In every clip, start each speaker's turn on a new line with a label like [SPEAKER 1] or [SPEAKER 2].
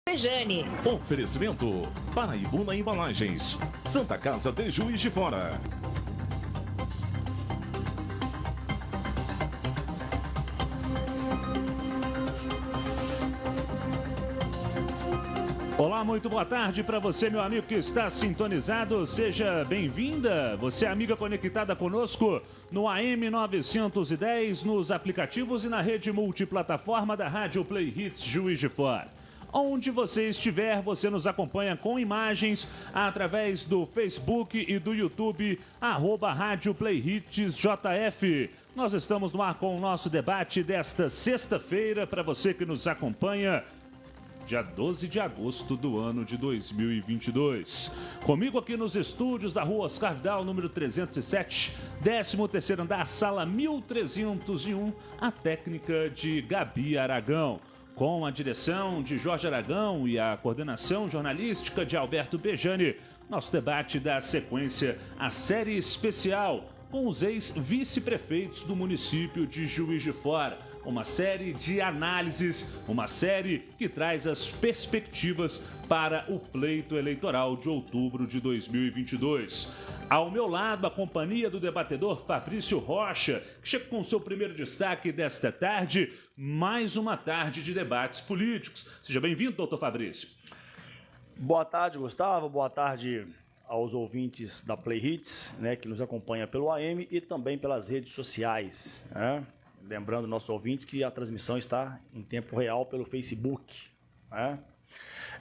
[SPEAKER 1] Pejane.
[SPEAKER 2] Oferecimento Paraibuna Embalagens, Santa Casa de Juiz de Fora.
[SPEAKER 3] Olá, muito boa tarde para você, meu amigo que está sintonizado. Seja bem-vinda, você amiga conectada conosco no AM 910, nos aplicativos e na rede multiplataforma da Rádio Play Hits Juiz de Fora. Onde você estiver, você nos acompanha com imagens através do Facebook e do YouTube, @Rádio Play Hits JF. Nós estamos no ar com o nosso debate desta sexta-feira, para você que nos acompanha, dia 12 de agosto do ano de 2022. Comigo aqui nos estúdios da Rua Oscar Vidal, número 307, 13º andar, sala 1301, a técnica de Gabi Aragão. Com a direção de Jorge Aragão e a coordenação jornalística de Alberto Pejane, nosso debate dá sequência à série especial com os ex-vice-prefeitos do município de Juiz de Fora. Uma série de análises, uma série que traz as perspectivas para o pleito eleitoral de outubro de 2022. Ao meu lado, a companhia do debatedor Fabrício Rocha, que chega com seu primeiro destaque desta tarde, mais uma tarde de debates políticos. Seja bem-vindo, doutor Fabrício.
[SPEAKER 4] Boa tarde, Gustavo. Boa tarde aos ouvintes da Play Hits, né, que nos acompanha pelo AM e também pelas redes sociais, né? Lembrando nossos ouvintes que a transmissão está em tempo real pelo Facebook, né?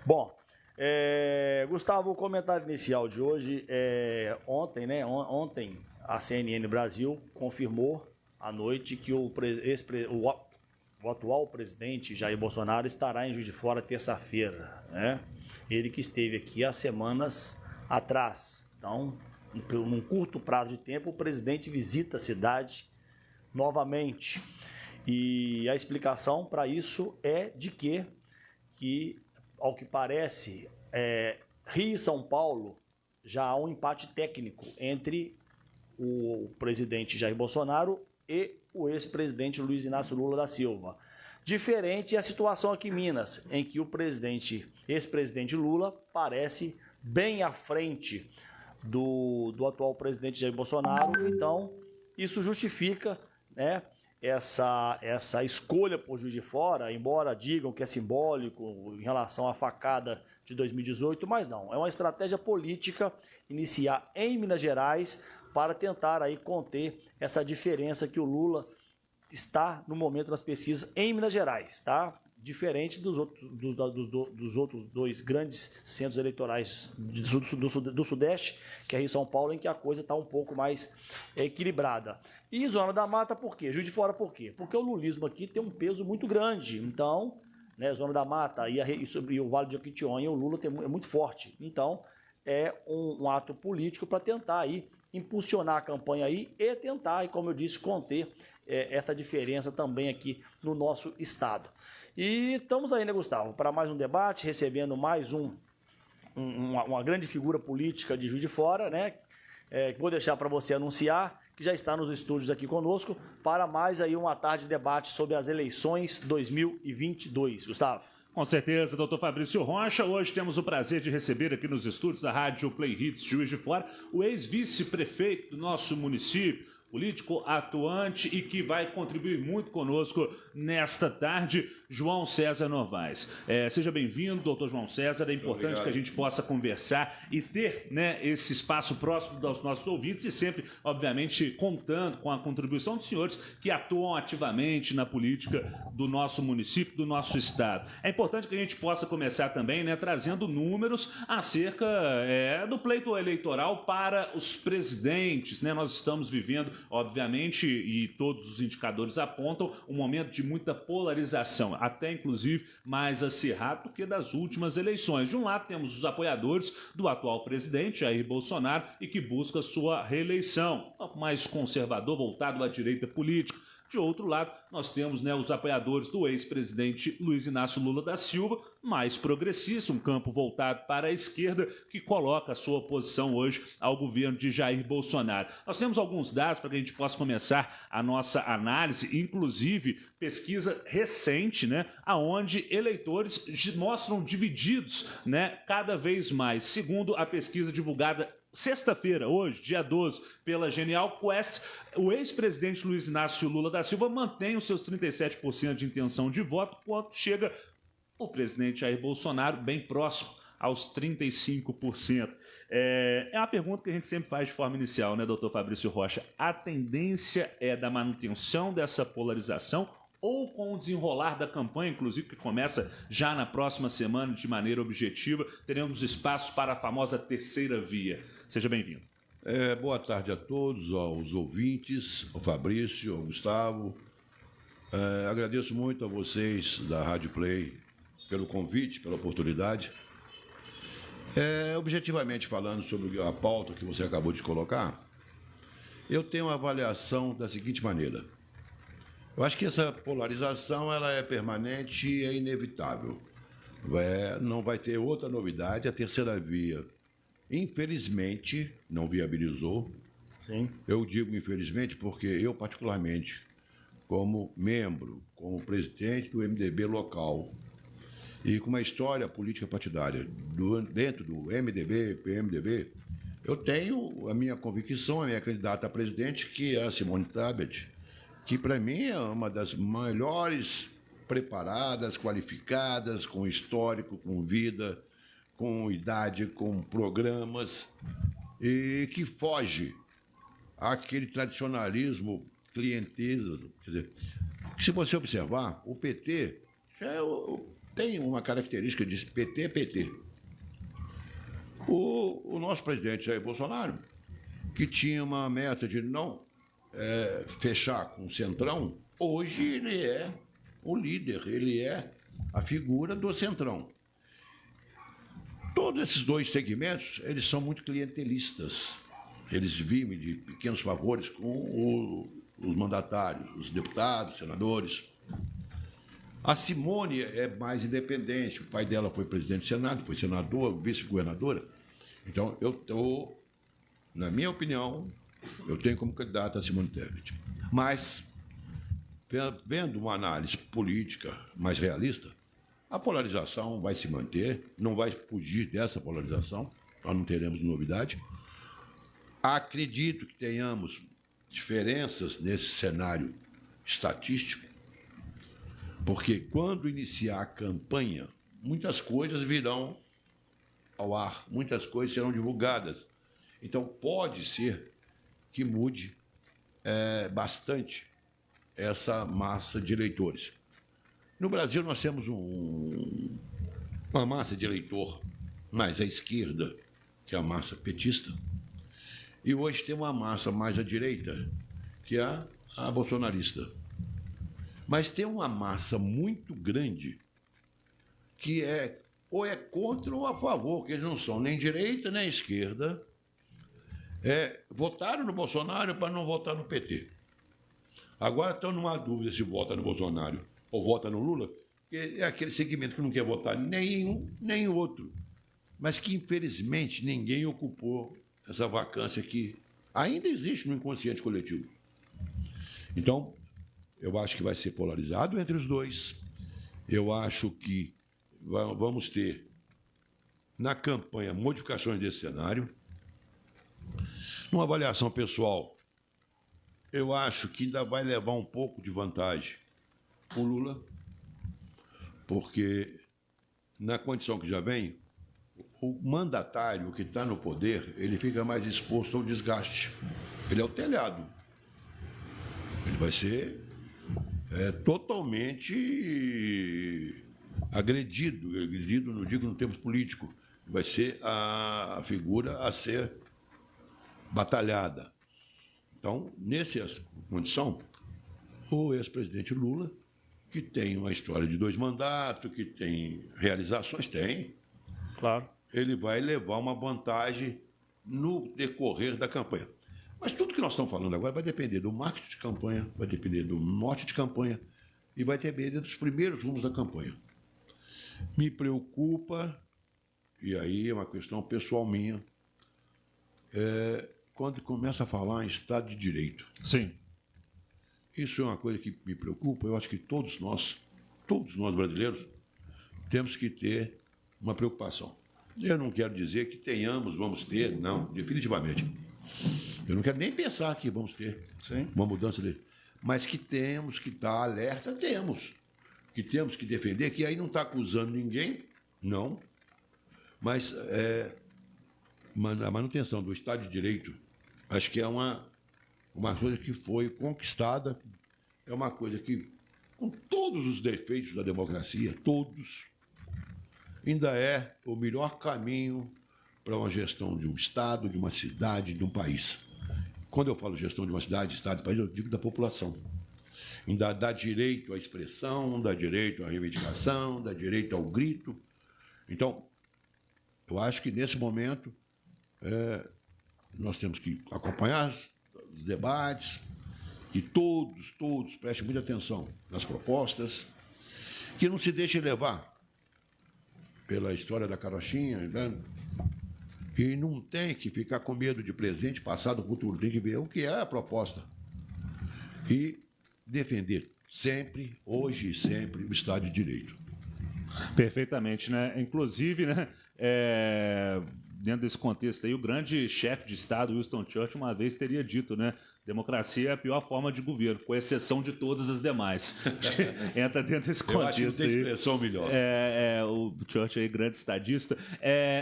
[SPEAKER 4] Bom, Gustavo, o comentário inicial de hoje ontem, né? Ontem a CNN Brasil confirmou à noite que o atual presidente Jair Bolsonaro estará em Juiz de Fora terça-feira, né? Ele que esteve aqui há semanas atrás. Então, num curto prazo de tempo, o presidente visita a cidade novamente. E a explicação para isso é de que ao que parece, Rio e São Paulo já há um empate técnico entre o presidente Jair Bolsonaro e o ex-presidente Luiz Inácio Lula da Silva. Diferente é a situação aqui em Minas, em que o ex-presidente Lula parece bem à frente do atual presidente Jair Bolsonaro. Então, isso justifica, né, essa escolha por Juiz de Fora, embora digam que é simbólico em relação à facada de 2018, mas não, é uma estratégia política iniciar em Minas Gerais para tentar aí conter essa diferença que o Lula está no momento nas pesquisas em Minas Gerais, tá? Diferente dos outros dois grandes centros eleitorais do Sudeste, que é Rio e São Paulo, em que a coisa está um pouco mais equilibrada. E Zona da Mata, por quê? Juiz de Fora, por quê? Porque o lulismo aqui tem um peso muito grande. Então, né, Zona da Mata e o Vale de Jequitinhonha, o Lula é muito forte. Então, é um ato político para tentar aí impulsionar a campanha aí e tentar, e como eu disse, conter essa diferença também aqui no nosso estado. E estamos aí, né, Gustavo, para mais um debate, recebendo mais uma grande figura política de Juiz de Fora, né? Vou deixar para você anunciar, que já está nos estúdios aqui conosco, para mais aí uma tarde de debate sobre as eleições 2022. Gustavo.
[SPEAKER 3] Com certeza, doutor Fabrício Rocha. Hoje temos o prazer de receber aqui nos estúdios da Rádio Play Hits Juiz de Fora o ex-vice-prefeito do nosso município, político atuante e que vai contribuir muito conosco nesta tarde, João César Novaes. Seja bem-vindo, doutor João César. É importante que a gente possa conversar e ter, né, esse espaço próximo dos nossos ouvintes e sempre, obviamente, contando com a contribuição dos senhores que atuam ativamente na política do nosso município, do nosso estado. É importante que a gente possa começar também, né, trazendo números acerca do pleito eleitoral para os presidentes, né? Nós estamos vivendo, obviamente, e todos os indicadores apontam, um momento de muita polarização, até inclusive mais acirrado do que das últimas eleições. De um lado temos os apoiadores do atual presidente, Jair Bolsonaro, e que busca sua reeleição, mais conservador, voltado à direita política. De outro lado, nós temos, né, os apoiadores do ex-presidente Luiz Inácio Lula da Silva, mais progressista, um campo voltado para a esquerda, que coloca a sua oposição hoje ao governo de Jair Bolsonaro. Nós temos alguns dados para que a gente possa começar a nossa análise, inclusive pesquisa recente, né, aonde eleitores mostram divididos, né, cada vez mais. Segundo a pesquisa divulgada sexta-feira, hoje, dia 12, pela Genial Quest, o ex-presidente Luiz Inácio Lula da Silva mantém os seus 37% de intenção de voto, quando chega o presidente Jair Bolsonaro bem próximo aos 35%. É uma pergunta que a gente sempre faz de forma inicial, né, doutor Fabrício Rocha? A tendência é da manutenção dessa polarização ou com o desenrolar da campanha, inclusive, que começa já na próxima semana de maneira objetiva, teremos espaço para a famosa terceira via? Seja bem-vindo.
[SPEAKER 1] Boa tarde a todos, aos ouvintes, ao Fabrício, ao Gustavo. Agradeço muito a vocês da Rádio Play pelo convite, pela oportunidade. Objetivamente falando sobre a pauta que você acabou de colocar, eu tenho uma avaliação da seguinte maneira. Eu acho que essa polarização ela é permanente e é inevitável. Não vai ter outra novidade. A terceira via, infelizmente, não viabilizou.
[SPEAKER 4] Sim.
[SPEAKER 1] Eu digo infelizmente porque eu, particularmente, como membro, como presidente do MDB local e com uma história política partidária dentro do MDB, PMDB, eu tenho a minha convicção, a minha candidata a presidente, que é a Simone Tebet, que para mim é uma das melhores preparadas, qualificadas, com histórico, com vida, com idade, com programas, e que foge àquele tradicionalismo clientelismo. Quer dizer, se você observar, o PT tem uma característica de PT é PT. O nosso presidente Jair Bolsonaro, que tinha uma meta de não fechar com o Centrão, hoje ele é o líder, ele é a figura do Centrão. Todos esses dois segmentos, eles são muito clientelistas. Eles vivem de pequenos favores com os mandatários, os deputados, senadores. A Simone é mais independente, o pai dela foi presidente do Senado, foi senador, vice-governadora. Então, na minha opinião, eu tenho como candidata a Simone Tebet. Mas, vendo uma análise política mais realista, a polarização vai se manter, não vai fugir dessa polarização, nós não teremos novidade. Acredito que tenhamos diferenças nesse cenário estatístico, porque quando iniciar a campanha, muitas coisas virão ao ar, muitas coisas serão divulgadas. Então, pode ser que mude bastante essa massa de eleitores. No Brasil, nós temos uma massa de eleitor mais à esquerda, que é a massa petista, e hoje tem uma massa mais à direita, que é a bolsonarista. Mas tem uma massa muito grande que ou é contra ou a favor, que eles não são nem direita nem esquerda. Votaram no Bolsonaro para não votar no PT. Agora estão numa dúvida se vota no Bolsonaro ou vota no Lula, que é aquele segmento que não quer votar nem em um nem em outro. Mas que, infelizmente, ninguém ocupou essa vacância que ainda existe no inconsciente coletivo. Então, eu acho que vai ser polarizado entre os dois. Eu acho que vamos ter, na campanha, modificações desse cenário. Numa avaliação pessoal, eu acho que ainda vai levar um pouco de vantagem o Lula, porque, na condição que já vem, o mandatário que está no poder, ele fica mais exposto ao desgaste. Ele é o telhado. Ele vai ser totalmente agredido, não digo no termos políticos, vai ser a figura a ser batalhada. Então, nessa condição, o ex-presidente Lula, que tem uma história de 2 mandatos, que tem realizações,
[SPEAKER 4] Claro.
[SPEAKER 1] ele vai levar uma vantagem no decorrer da campanha. Mas tudo que nós estamos falando agora vai depender do marketing de campanha, vai depender do norte de campanha e vai depender dos primeiros rumos da campanha. Me preocupa, e aí é uma questão pessoal minha, quando começa a falar em Estado de Direito.
[SPEAKER 3] Sim.
[SPEAKER 1] Isso é uma coisa que me preocupa. Eu acho que todos nós brasileiros, temos que ter uma preocupação. Eu não quero dizer que vamos ter, não, definitivamente. Eu não quero nem pensar que vamos ter uma mudança dele. Mas que temos que estar alerta, temos. Que temos que defender, que aí não está acusando ninguém, não. Mas a manutenção do Estado de Direito, acho que é uma coisa que foi conquistada, é uma coisa que, com todos os defeitos da democracia, todos, ainda é o melhor caminho para uma gestão de um Estado, de uma cidade, de um país. Quando eu falo gestão de uma cidade, Estado, país, eu digo da população. Ainda dá direito à expressão, dá direito à reivindicação, dá direito ao grito. Então, eu acho que nesse momento nós temos que acompanhar os debates, que todos prestem muita atenção nas propostas, que não se deixem levar pela história da carochinha, né? E não tem que ficar com medo de presente, passado, futuro. Tem que ver o que é a proposta. E defender sempre, hoje e sempre, o Estado de Direito.
[SPEAKER 3] Perfeitamente, né? Inclusive, né, dentro desse contexto aí, o grande chefe de Estado, Winston Churchill, uma vez teria dito, né? Democracia é a pior forma de governo, com exceção de todas as demais. Entra dentro desse contexto.
[SPEAKER 1] Eu acho que não tem expressão melhor.
[SPEAKER 3] O Churchill aí, grande estadista.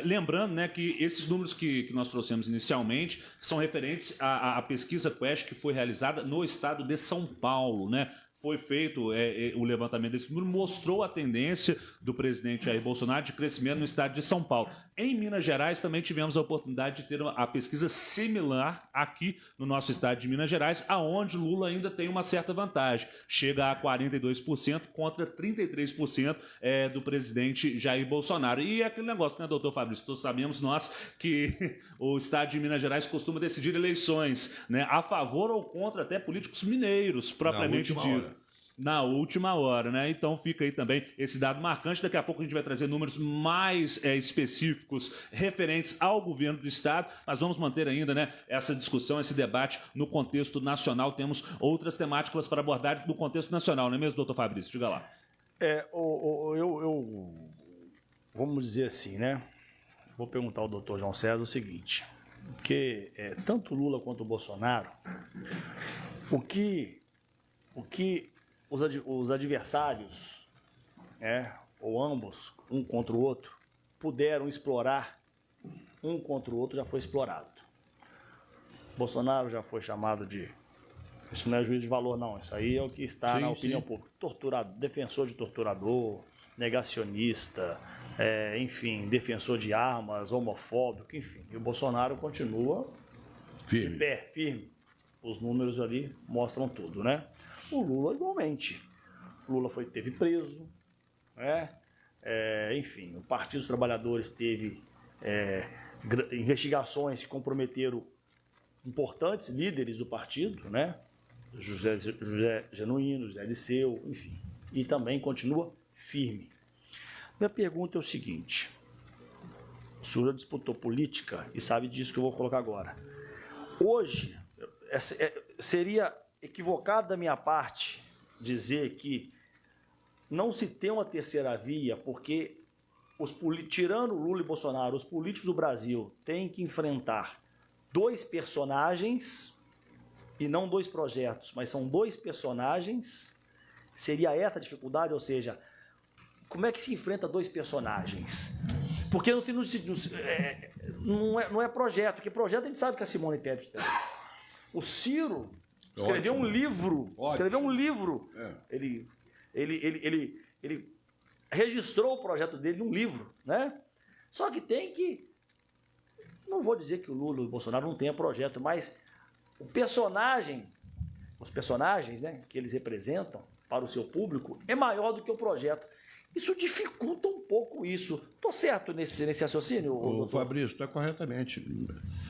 [SPEAKER 3] Lembrando, né, que esses números que nós trouxemos inicialmente são referentes à pesquisa Quest que foi realizada no estado de São Paulo, né? Foi feito o levantamento desse número, mostrou a tendência do presidente Jair Bolsonaro de crescimento no estado de São Paulo. Em Minas Gerais também tivemos a oportunidade de ter a pesquisa similar aqui no nosso estado de Minas Gerais, aonde Lula ainda tem uma certa vantagem. Chega a 42% contra 33% do presidente Jair Bolsonaro. E é aquele negócio, né, doutor Fabrício? Todos sabemos nós que o estado de Minas Gerais costuma decidir eleições, né, a favor ou contra até políticos mineiros, propriamente dito. Na última hora, né? Então fica aí também esse dado marcante. Daqui a pouco a gente vai trazer números mais específicos referentes ao governo do Estado, mas vamos manter ainda, né, essa discussão, esse debate no contexto nacional. Temos outras temáticas para abordar no contexto nacional, não é mesmo, doutor Fabrício? Diga lá.
[SPEAKER 4] Vamos dizer assim, né? Vou perguntar ao doutor João César o seguinte, porque tanto Lula quanto o Bolsonaro, o que os adversários, ou ambos, um contra o outro, puderam explorar, um contra o outro já foi explorado. Bolsonaro já foi chamado de... Isso não é juízo de valor, não. Isso aí é o que está na opinião pública. Torturador, defensor de torturador, negacionista, enfim, defensor de armas, homofóbico, enfim. E o Bolsonaro continua de pé, firme. Os números ali mostram tudo, né? O Lula, igualmente. O Lula teve preso, enfim, o Partido dos Trabalhadores teve investigações que comprometeram importantes líderes do partido, né? José Genuíno, José Disseu, enfim, e também continua firme. Minha pergunta é o seguinte: o senhor disputou política e sabe disso que eu vou colocar agora. Hoje, seria equivocado da minha parte dizer que não se tem uma terceira via, porque tirando Lula e Bolsonaro, os políticos do Brasil têm que enfrentar dois personagens e não dois projetos, mas são dois personagens. Seria essa a dificuldade? Ou seja, como é que se enfrenta dois personagens? Porque não é projeto, porque projeto a gente sabe que a Simone Tebet tem. O Ciro escreveu um livro. Ele registrou o projeto dele num livro, né? Só que não vou dizer que o Lula e o Bolsonaro não tenham projeto, mas os personagens, né, que eles representam para o seu público é maior do que o projeto. Isso dificulta um pouco isso. Estou certo nesse raciocínio, doutor?
[SPEAKER 1] Fabrício, está corretamente.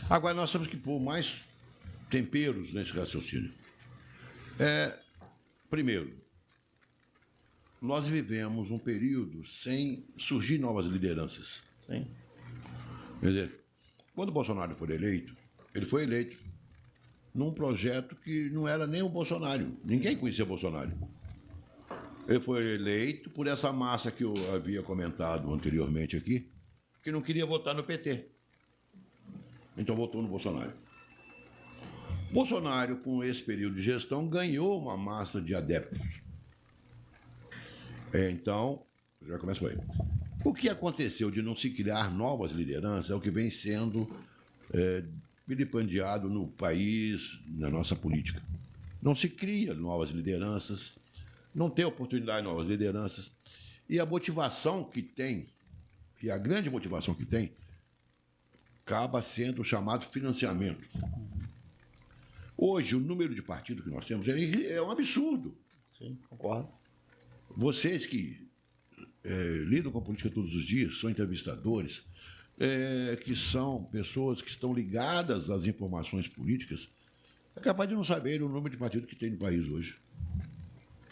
[SPEAKER 1] Agora nós temos que pôr mais temperos nesse raciocínio. Primeiro, nós vivemos um período sem surgir novas lideranças.
[SPEAKER 4] Sim.
[SPEAKER 1] Quer dizer, quando o Bolsonaro foi eleito, ele foi eleito num projeto que não era nem o Bolsonaro. Ninguém conhecia o Bolsonaro. Ele foi eleito por essa massa que eu havia comentado anteriormente aqui, que não queria votar no PT. Então votou no Bolsonaro. Bolsonaro, com esse período de gestão, ganhou uma massa de adeptos. Então, já começa por aí. O que aconteceu de não se criar novas lideranças é o que vem sendo vilipendiado no país, na nossa política. Não se cria novas lideranças, não tem oportunidade de novas lideranças. E a motivação que tem, e a grande motivação que tem, acaba sendo o chamado financiamento. Hoje, o número de partidos que nós temos é um absurdo.
[SPEAKER 4] Sim, concordo.
[SPEAKER 1] Vocês que lidam com a política todos os dias, são entrevistadores, que são pessoas que estão ligadas às informações políticas, é capaz de não saber o número de partidos que tem no país hoje.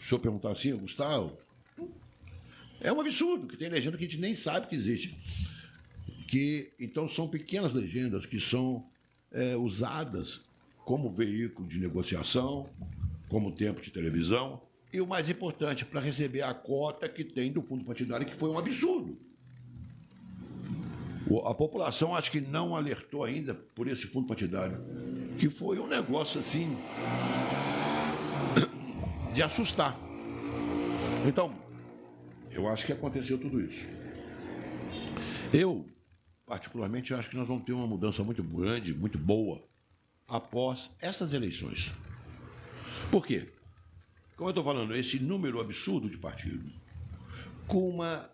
[SPEAKER 1] Se eu perguntar assim, Gustavo, é um absurdo, que tem legenda que a gente nem sabe que existe. Então, são pequenas legendas que são usadas como veículo de negociação, como tempo de televisão, e o mais importante, para receber a cota que tem do fundo partidário, que foi um absurdo. A população acho que não alertou ainda por esse fundo partidário, que foi um negócio assim de assustar. Então, eu acho que aconteceu tudo isso. Eu, particularmente, acho que nós vamos ter uma mudança muito grande, muito boa, após essas eleições. Por quê? Como eu estou falando, esse número absurdo de partidos, com uma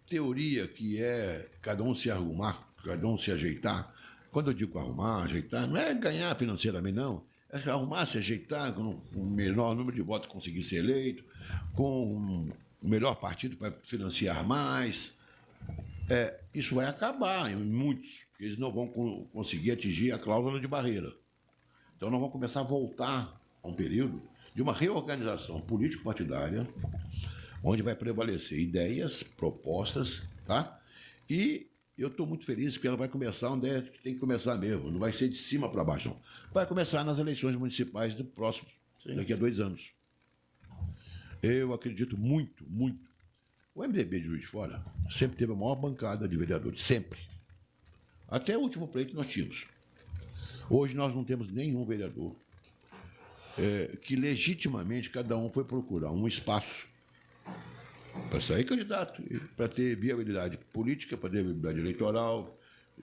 [SPEAKER 1] teoria que é cada um se arrumar, cada um se ajeitar. Quando eu digo arrumar, ajeitar, não é ganhar financeiramente, não. É arrumar, se ajeitar, com o menor número de votos conseguir ser eleito, com o melhor partido para financiar mais. Isso vai acabar em muitos, porque eles não vão conseguir atingir a cláusula de barreira. Então nós vamos começar a voltar a um período de uma reorganização político-partidária, onde vai prevalecer ideias, propostas, tá? E eu estou muito feliz porque ela vai começar onde tem que começar mesmo, não vai ser de cima para baixo, não. Vai começar nas eleições municipais do próximo, daqui a 2 anos. Eu acredito muito, muito. O MDB de Juiz de Fora sempre teve a maior bancada de vereadores, sempre. Até o último pleito que nós tínhamos. Hoje nós não temos nenhum vereador que legitimamente cada um foi procurar um espaço para sair candidato, para ter viabilidade política, para ter viabilidade eleitoral,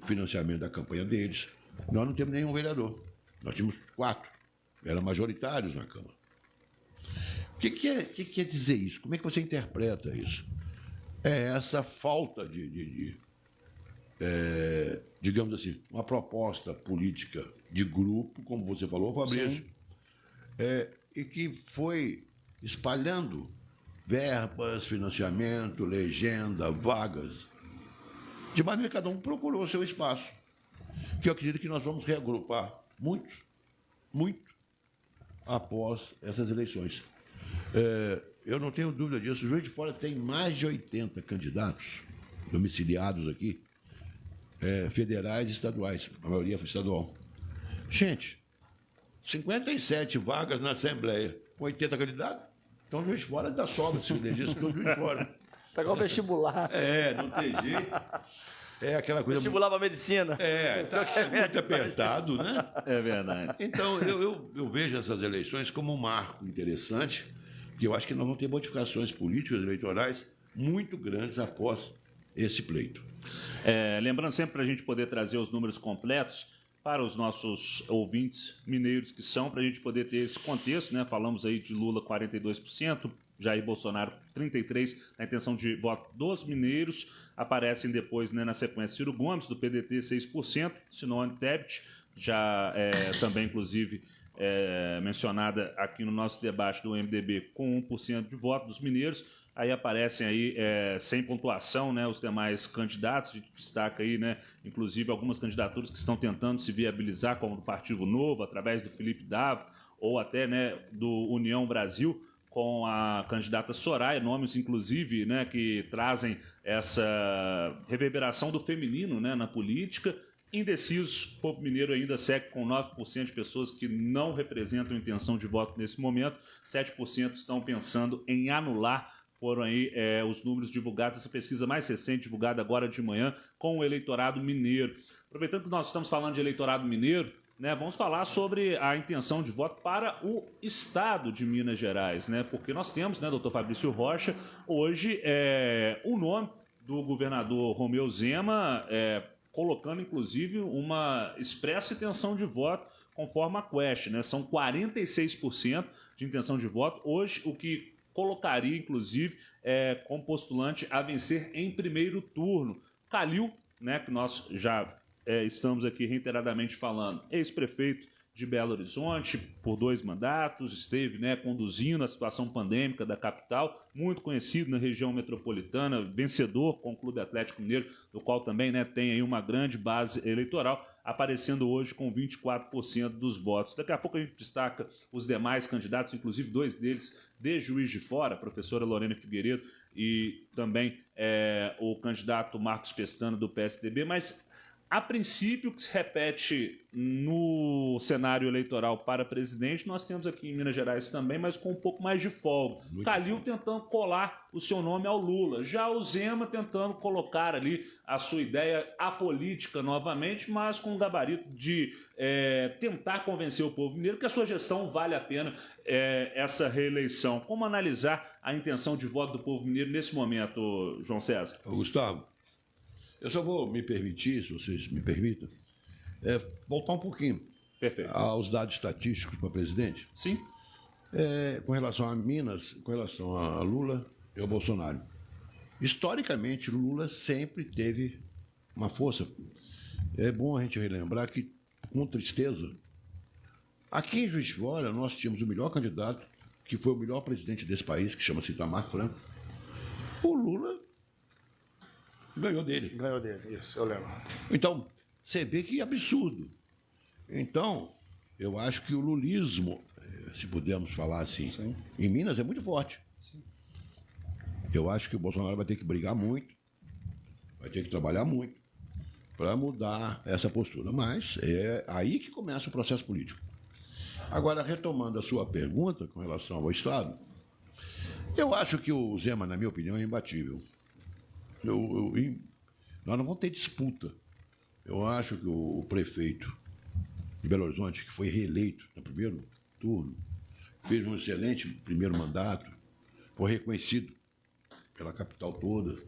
[SPEAKER 1] financiamento da campanha deles. Nós não temos nenhum vereador. Nós tínhamos 4. Eram majoritários na Câmara. O que quer dizer isso? Como é que você interpreta isso? É essa falta digamos assim, uma proposta política de grupo, como você falou, Fabrício, e que foi espalhando verbas, financiamento, legenda, vagas, de maneira que cada um procurou o seu espaço, que eu acredito que nós vamos reagrupar muito após essas eleições. Eu não tenho dúvida disso. O Juiz de Fora tem mais de 80 candidatos domiciliados aqui, federais e estaduais, a maioria foi estadual. Gente, 57 vagas na Assembleia, com 80 candidatos. Então, o Juiz de Fora dá sobra se elegesse todo Juiz de Fora.
[SPEAKER 4] Pegar o vestibular.
[SPEAKER 1] Não tem jeito. É aquela coisa.
[SPEAKER 4] Vestibular para medicina.
[SPEAKER 1] Muito apertado, né?
[SPEAKER 3] É verdade.
[SPEAKER 1] Então, eu vejo essas eleições como um marco interessante, que eu acho que nós vamos ter modificações políticas eleitorais muito grandes após esse pleito.
[SPEAKER 3] Lembrando sempre para a gente poder trazer os números completos para os nossos ouvintes mineiros que são, para a gente poder ter esse contexto, né? Falamos aí de Lula 42%, Jair Bolsonaro 33%, na intenção de voto dos mineiros. Aparecem depois, né, na sequência, Ciro Gomes, do PDT, 6%, Simone Tebet, já também, inclusive, mencionada aqui no nosso debate do MDB, com 1% de voto dos mineiros. Aí aparecem aí sem pontuação, né, os demais candidatos. A gente destaca aí, né, inclusive algumas candidaturas que estão tentando se viabilizar, como do Partido Novo, através do Felipe Davo, ou até, né, do União Brasil, com a candidata Soraya, nomes, inclusive, né, que trazem essa reverberação do feminino, né, na política. Indecisos, o povo mineiro ainda segue com 9% de pessoas que não representam intenção de voto nesse momento, 7% estão pensando em anular. Foram aí os números divulgados, essa pesquisa mais recente, divulgada agora de manhã, com o eleitorado mineiro. Aproveitando que nós estamos falando de eleitorado mineiro, né, vamos falar sobre a intenção de voto para o estado de Minas Gerais, né, porque nós temos, né, doutor Fabrício Rocha, hoje o nome do governador Romeu Zema, colocando inclusive uma expressa intenção de voto conforme a Quest, né, são 46% de intenção de voto, hoje o que colocaria inclusive como postulante a vencer em primeiro turno. Calil, né, que nós já estamos aqui reiteradamente falando, ex-prefeito de Belo Horizonte por 2 mandatos, esteve, né, conduzindo a situação pandêmica da capital, muito conhecido na região metropolitana, vencedor com o Clube Atlético Mineiro, do qual também, né, tem aí uma grande base eleitoral, aparecendo hoje com 24% dos votos. Daqui a pouco a gente destaca os demais candidatos, inclusive 2 deles de Juiz de Fora, a professora Lorena Figueiredo e também o candidato Marcos Pestana do PSDB, mas a princípio, o que se repete no cenário eleitoral para presidente, nós temos aqui em Minas Gerais também, mas com um pouco mais de folga. Calil tentando colar o seu nome ao Lula. Já o Zema tentando colocar ali a sua ideia apolítica novamente, mas com o gabarito de tentar convencer o povo mineiro que a sua gestão vale a pena essa reeleição. Como analisar a intenção de voto do povo mineiro nesse momento, João César?
[SPEAKER 1] Gustavo, eu só vou me permitir, se vocês me permitam, voltar um pouquinho.
[SPEAKER 3] Perfeito.
[SPEAKER 1] Aos dados estatísticos para presidente.
[SPEAKER 3] Sim.
[SPEAKER 1] Com relação a Minas, com relação a Lula e ao Bolsonaro. Historicamente, Lula sempre teve uma força. É bom a gente relembrar que, com tristeza, aqui em Juiz de Fora nós tínhamos o melhor candidato, que foi o melhor presidente desse país, que chama-se Itamar Franco. O Lula ganhou dele.
[SPEAKER 4] Ganhou dele, isso, eu lembro.
[SPEAKER 1] Então, você vê que absurdo. Então, eu acho que o lulismo, se pudermos falar assim, sim, em Minas é muito forte. Sim. Eu acho que o Bolsonaro vai ter que brigar muito, vai ter que trabalhar muito para mudar essa postura. Mas é aí que começa o processo político. Agora, retomando a sua pergunta com relação ao Estado, eu acho que o Zema, na minha opinião, é imbatível. Nós não vamos ter disputa. Eu acho que o prefeito de Belo Horizonte, que foi reeleito no primeiro turno, fez um excelente primeiro mandato, foi reconhecido pela capital toda.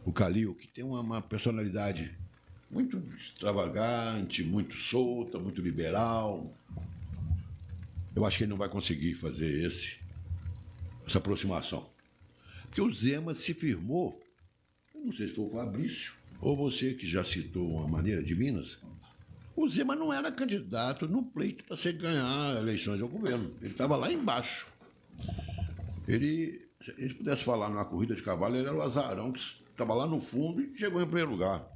[SPEAKER 1] O Calil, que tem uma personalidade muito extravagante, muito solta, muito liberal. Eu acho que ele não vai conseguir fazer essa aproximação. Porque o Zema se firmou, eu não sei se foi o Fabrício, ou você que já citou uma maneira de Minas, o Zema não era candidato no pleito para você ganhar eleições ao governo. Ele estava lá embaixo. Se ele pudesse falar numa corrida de cavalo, ele era o azarão que estava lá no fundo e chegou em primeiro lugar.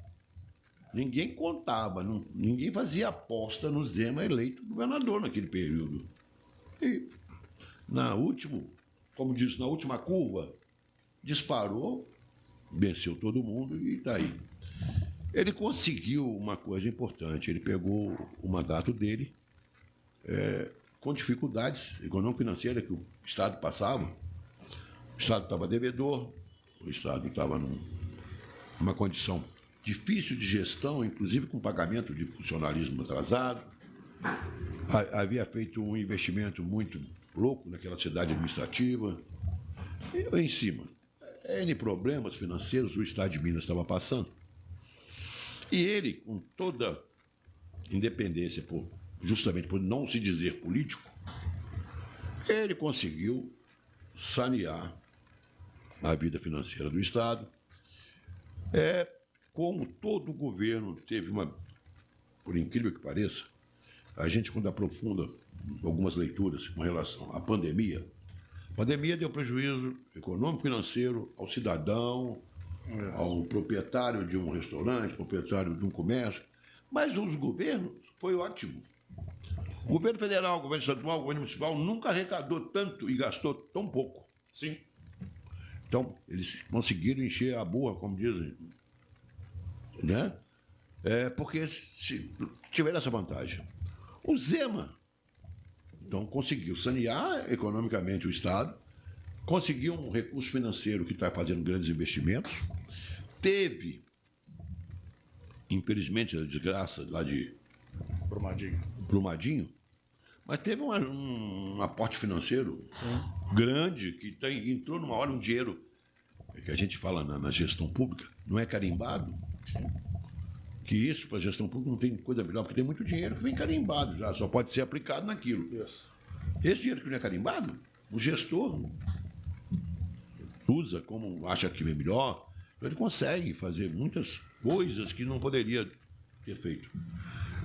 [SPEAKER 1] Ninguém contava, ninguém fazia aposta no Zema eleito governador naquele período. E, como disse, na última curva, disparou, venceu todo mundo e está aí. Ele conseguiu uma coisa importante, ele pegou o mandato dele com dificuldades econômico-financeiras que o Estado passava. O Estado estava devedor, o Estado estava numa condição difícil de gestão, inclusive com pagamento de funcionalismo atrasado. Havia feito um investimento muito louco naquela cidade administrativa. E em cima, N problemas financeiros o Estado de Minas estava passando. E ele, com toda independência, justamente por não se dizer político, ele conseguiu sanear a vida financeira do Estado. Como todo governo teve por incrível que pareça, a gente quando aprofunda algumas leituras com relação à pandemia, A pandemia deu prejuízo econômico e financeiro ao cidadão, ao proprietário de um restaurante, proprietário de um comércio, mas os governos foi ótimo. Sim. O governo federal, o governo estadual, o governo municipal nunca arrecadou tanto e gastou tão pouco.
[SPEAKER 3] Sim.
[SPEAKER 1] Então, eles conseguiram encher a boa, como dizem, né? Porque tiveram essa vantagem. O Zema, então, conseguiu sanear economicamente o Estado, conseguiu um recurso financeiro que está fazendo grandes investimentos, teve, infelizmente, a desgraça lá de Brumadinho, mas teve um aporte financeiro grande que entrou numa hora um dinheiro que a gente fala na gestão pública, não é carimbado. Sim. Que isso, para a gestão pública, não tem coisa melhor, porque tem muito dinheiro que vem carimbado já, só pode ser aplicado naquilo. Isso. Esse dinheiro que não é carimbado, o gestor usa como acha que é melhor, ele consegue fazer muitas coisas que não poderia ter feito.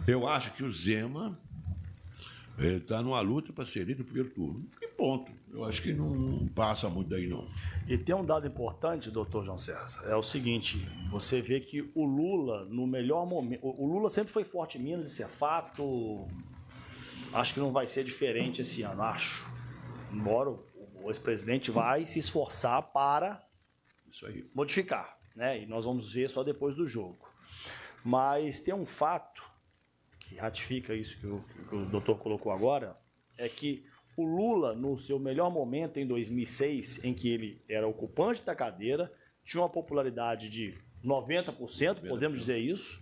[SPEAKER 1] Eu acho que o Zema está numa luta para ser eleito no primeiro turno. E ponto. Eu acho que não passa muito daí, não.
[SPEAKER 4] E tem um dado importante, doutor João César, é o seguinte, você vê que o Lula, no melhor momento... O Lula sempre foi forte em Minas, isso é fato. Acho que não vai ser diferente esse ano, acho. Embora o ex-presidente vai se esforçar para
[SPEAKER 1] isso aí
[SPEAKER 4] modificar, né? E nós vamos ver só depois do jogo. Mas tem um fato que ratifica isso que o doutor colocou agora, é que o Lula, no seu melhor momento, em 2006, em que ele era ocupante da cadeira, tinha uma popularidade de 90%, podemos dizer isso,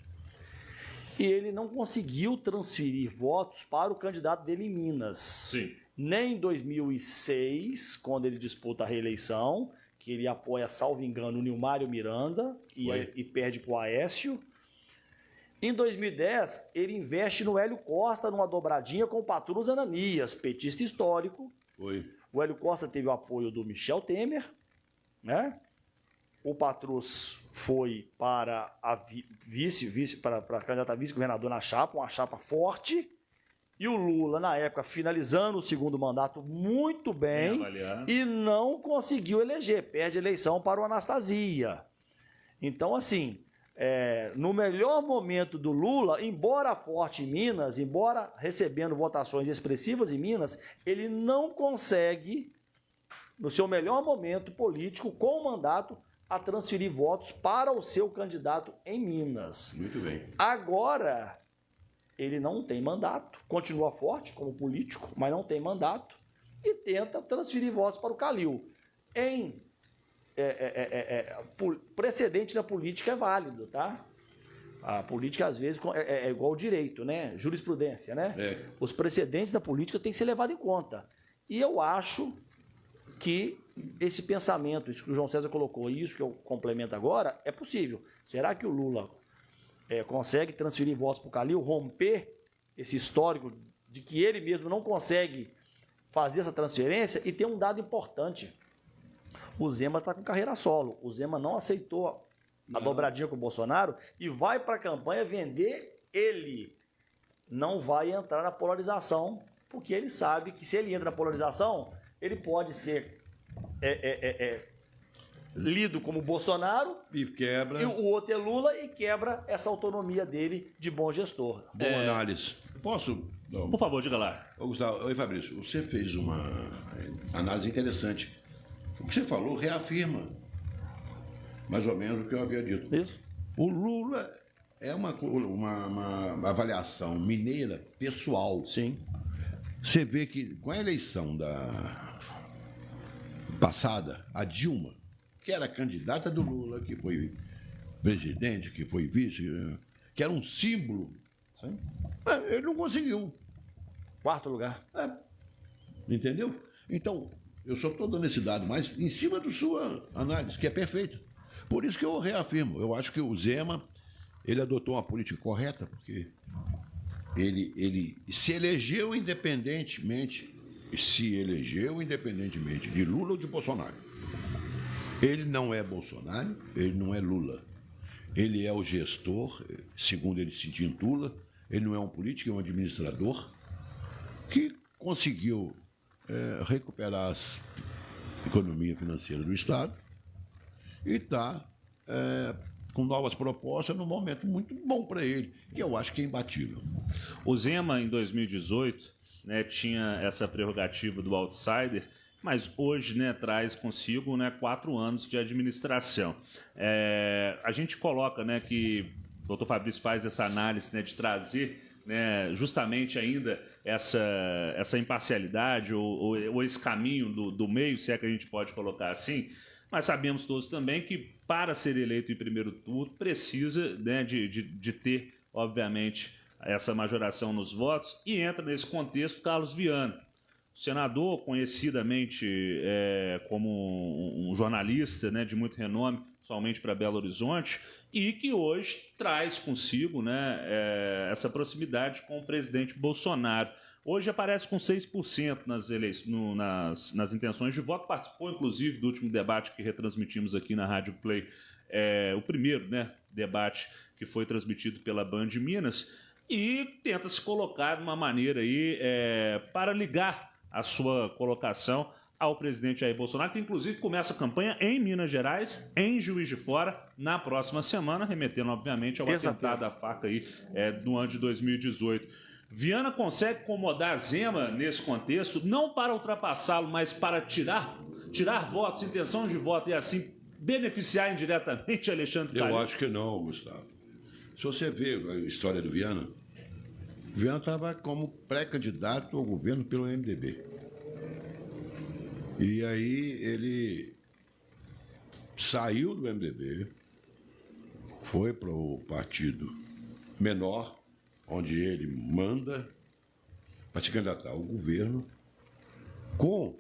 [SPEAKER 4] e ele não conseguiu transferir votos para o candidato dele em Minas.
[SPEAKER 3] Sim.
[SPEAKER 4] Nem em 2006, quando ele disputa a reeleição, que ele apoia, salvo engano, o Nilmário Miranda e perde para o Aécio. Em 2010, ele investe no Hélio Costa, numa dobradinha com o Patrus Ananias, petista histórico. O Hélio Costa teve o apoio do Michel Temer, né? O Patrus foi para a para candidato a vice-governador na chapa, uma chapa forte. E o Lula, na época, finalizando o segundo mandato muito bem e não conseguiu eleger, perde a eleição para o Anastasia. Então, assim... no melhor momento do Lula, embora forte em Minas, embora recebendo votações expressivas em Minas, ele não consegue, no seu melhor momento político, com o mandato, a transferir votos para o seu candidato em Minas.
[SPEAKER 1] Muito bem.
[SPEAKER 4] Agora, ele não tem mandato, continua forte como político, mas não tem mandato, e tenta transferir votos para o Calil. Precedente da política é válido, tá? A política, às vezes, é igual ao direito, né? Jurisprudência, né? Os precedentes da política têm que ser levados em conta. E eu acho que esse pensamento, isso que o João César colocou, e isso que eu complemento agora, é possível. Será que o Lula consegue transferir votos para o Calil, romper esse histórico de que ele mesmo não consegue fazer essa transferência? E tem um dado importante. O Zema está com carreira solo. O Zema não aceitou a dobradinha com o Bolsonaro e vai para a campanha vender ele. Não vai entrar na polarização, porque ele sabe que se ele entra na polarização, ele pode ser lido como Bolsonaro
[SPEAKER 1] e quebra.
[SPEAKER 4] E o outro é Lula e quebra essa autonomia dele de bom gestor.
[SPEAKER 1] Boa análise. Posso? Não.
[SPEAKER 3] Por favor, diga lá.
[SPEAKER 1] Gustavo, oi, Fabrício, você fez uma análise interessante. O que você falou reafirma mais ou menos o que eu havia dito.
[SPEAKER 4] Isso.
[SPEAKER 1] O Lula é uma avaliação mineira pessoal.
[SPEAKER 4] Sim.
[SPEAKER 1] Você vê que com a eleição passada, a Dilma, que era candidata do Lula, que foi presidente, que foi vice, que era um símbolo,
[SPEAKER 4] sim,
[SPEAKER 1] ele não conseguiu.
[SPEAKER 4] 4º lugar.
[SPEAKER 1] Entendeu? Então, eu só estou dando esse dado, mas em cima da sua análise, que é perfeita. Por isso que eu reafirmo. Eu acho que o Zema, ele adotou uma política correta, porque ele se elegeu independentemente de Lula ou de Bolsonaro. Ele não é Bolsonaro, ele não é Lula. Ele é o gestor, segundo ele se intitula, ele não é um político, é um administrador, que conseguiu recuperar economia financeira do Estado e está com novas propostas num momento muito bom para ele, que eu acho que é imbatível.
[SPEAKER 3] O Zema, em 2018, né, tinha essa prerrogativa do outsider, mas hoje, né, traz consigo, né, 4 anos de administração. A gente coloca, né, que o doutor Fabrício faz essa análise, né, de trazer, né, justamente ainda essa imparcialidade ou esse caminho do meio, se é que a gente pode colocar assim, mas sabemos todos também que para ser eleito em primeiro turno precisa, né, de ter, obviamente, essa majoração nos votos, e entra nesse contexto Carlos Viana, senador conhecidamente como um jornalista, né, de muito renome, somente para Belo Horizonte, e que hoje traz consigo, né, essa proximidade com o presidente Bolsonaro. Hoje aparece com 6% nas intenções de voto, participou inclusive do último debate que retransmitimos aqui na Rádio Play, o primeiro, né, debate que foi transmitido pela Band Minas, e tenta se colocar de uma maneira aí para ligar a sua colocação ao presidente Jair Bolsonaro, que inclusive começa a campanha em Minas Gerais, em Juiz de Fora, na próxima semana, remetendo, obviamente, ao atentado à faca aí do ano de 2018. Viana consegue incomodar Zema nesse contexto, não para ultrapassá-lo, mas para tirar votos, intenção de voto, e assim beneficiar indiretamente Alexandre Calil?
[SPEAKER 1] Eu acho que não, Gustavo. Se você vê a história do Viana, o Viana estava como pré-candidato ao governo pelo MDB. E aí ele saiu do MDB, foi para o partido menor, onde ele manda, para se candidatar ao governo, com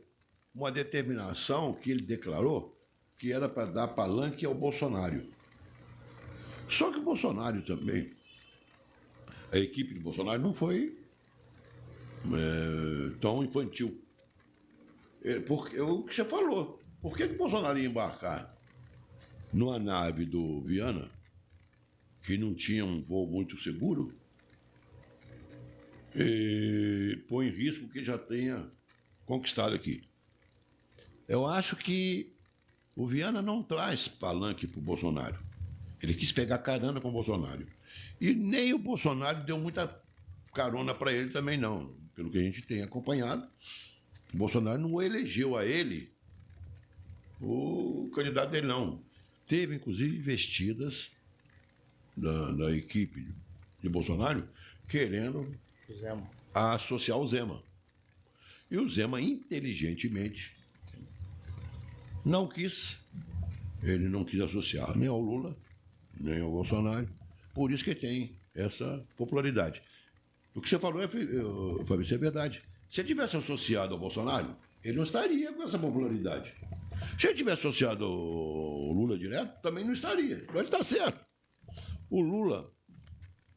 [SPEAKER 1] uma determinação que ele declarou que era para dar palanque ao Bolsonaro. Só que o Bolsonaro também, a equipe do Bolsonaro não foi tão infantil. Porque, o que você falou, por que o Bolsonaro ia embarcar numa nave do Viana, que não tinha um voo muito seguro, e põe em risco o que já tenha conquistado aqui? Eu acho que o Viana não traz palanque para o Bolsonaro. Ele quis pegar carona com o Bolsonaro. E nem o Bolsonaro deu muita carona para ele também, não. Pelo que a gente tem acompanhado, o Bolsonaro não elegeu a ele o candidato dele, não. Teve, inclusive, investidas da equipe de Bolsonaro querendo associar o Zema. E o Zema, inteligentemente, não quis. Ele não quis associar nem ao Lula, nem ao Bolsonaro. Por isso que tem essa popularidade. O que você falou, Fabrício, é verdade. Se ele tivesse associado ao Bolsonaro, ele não estaria com essa popularidade. Se ele tivesse associado ao Lula direto, também não estaria. Mas ele está certo. O Lula,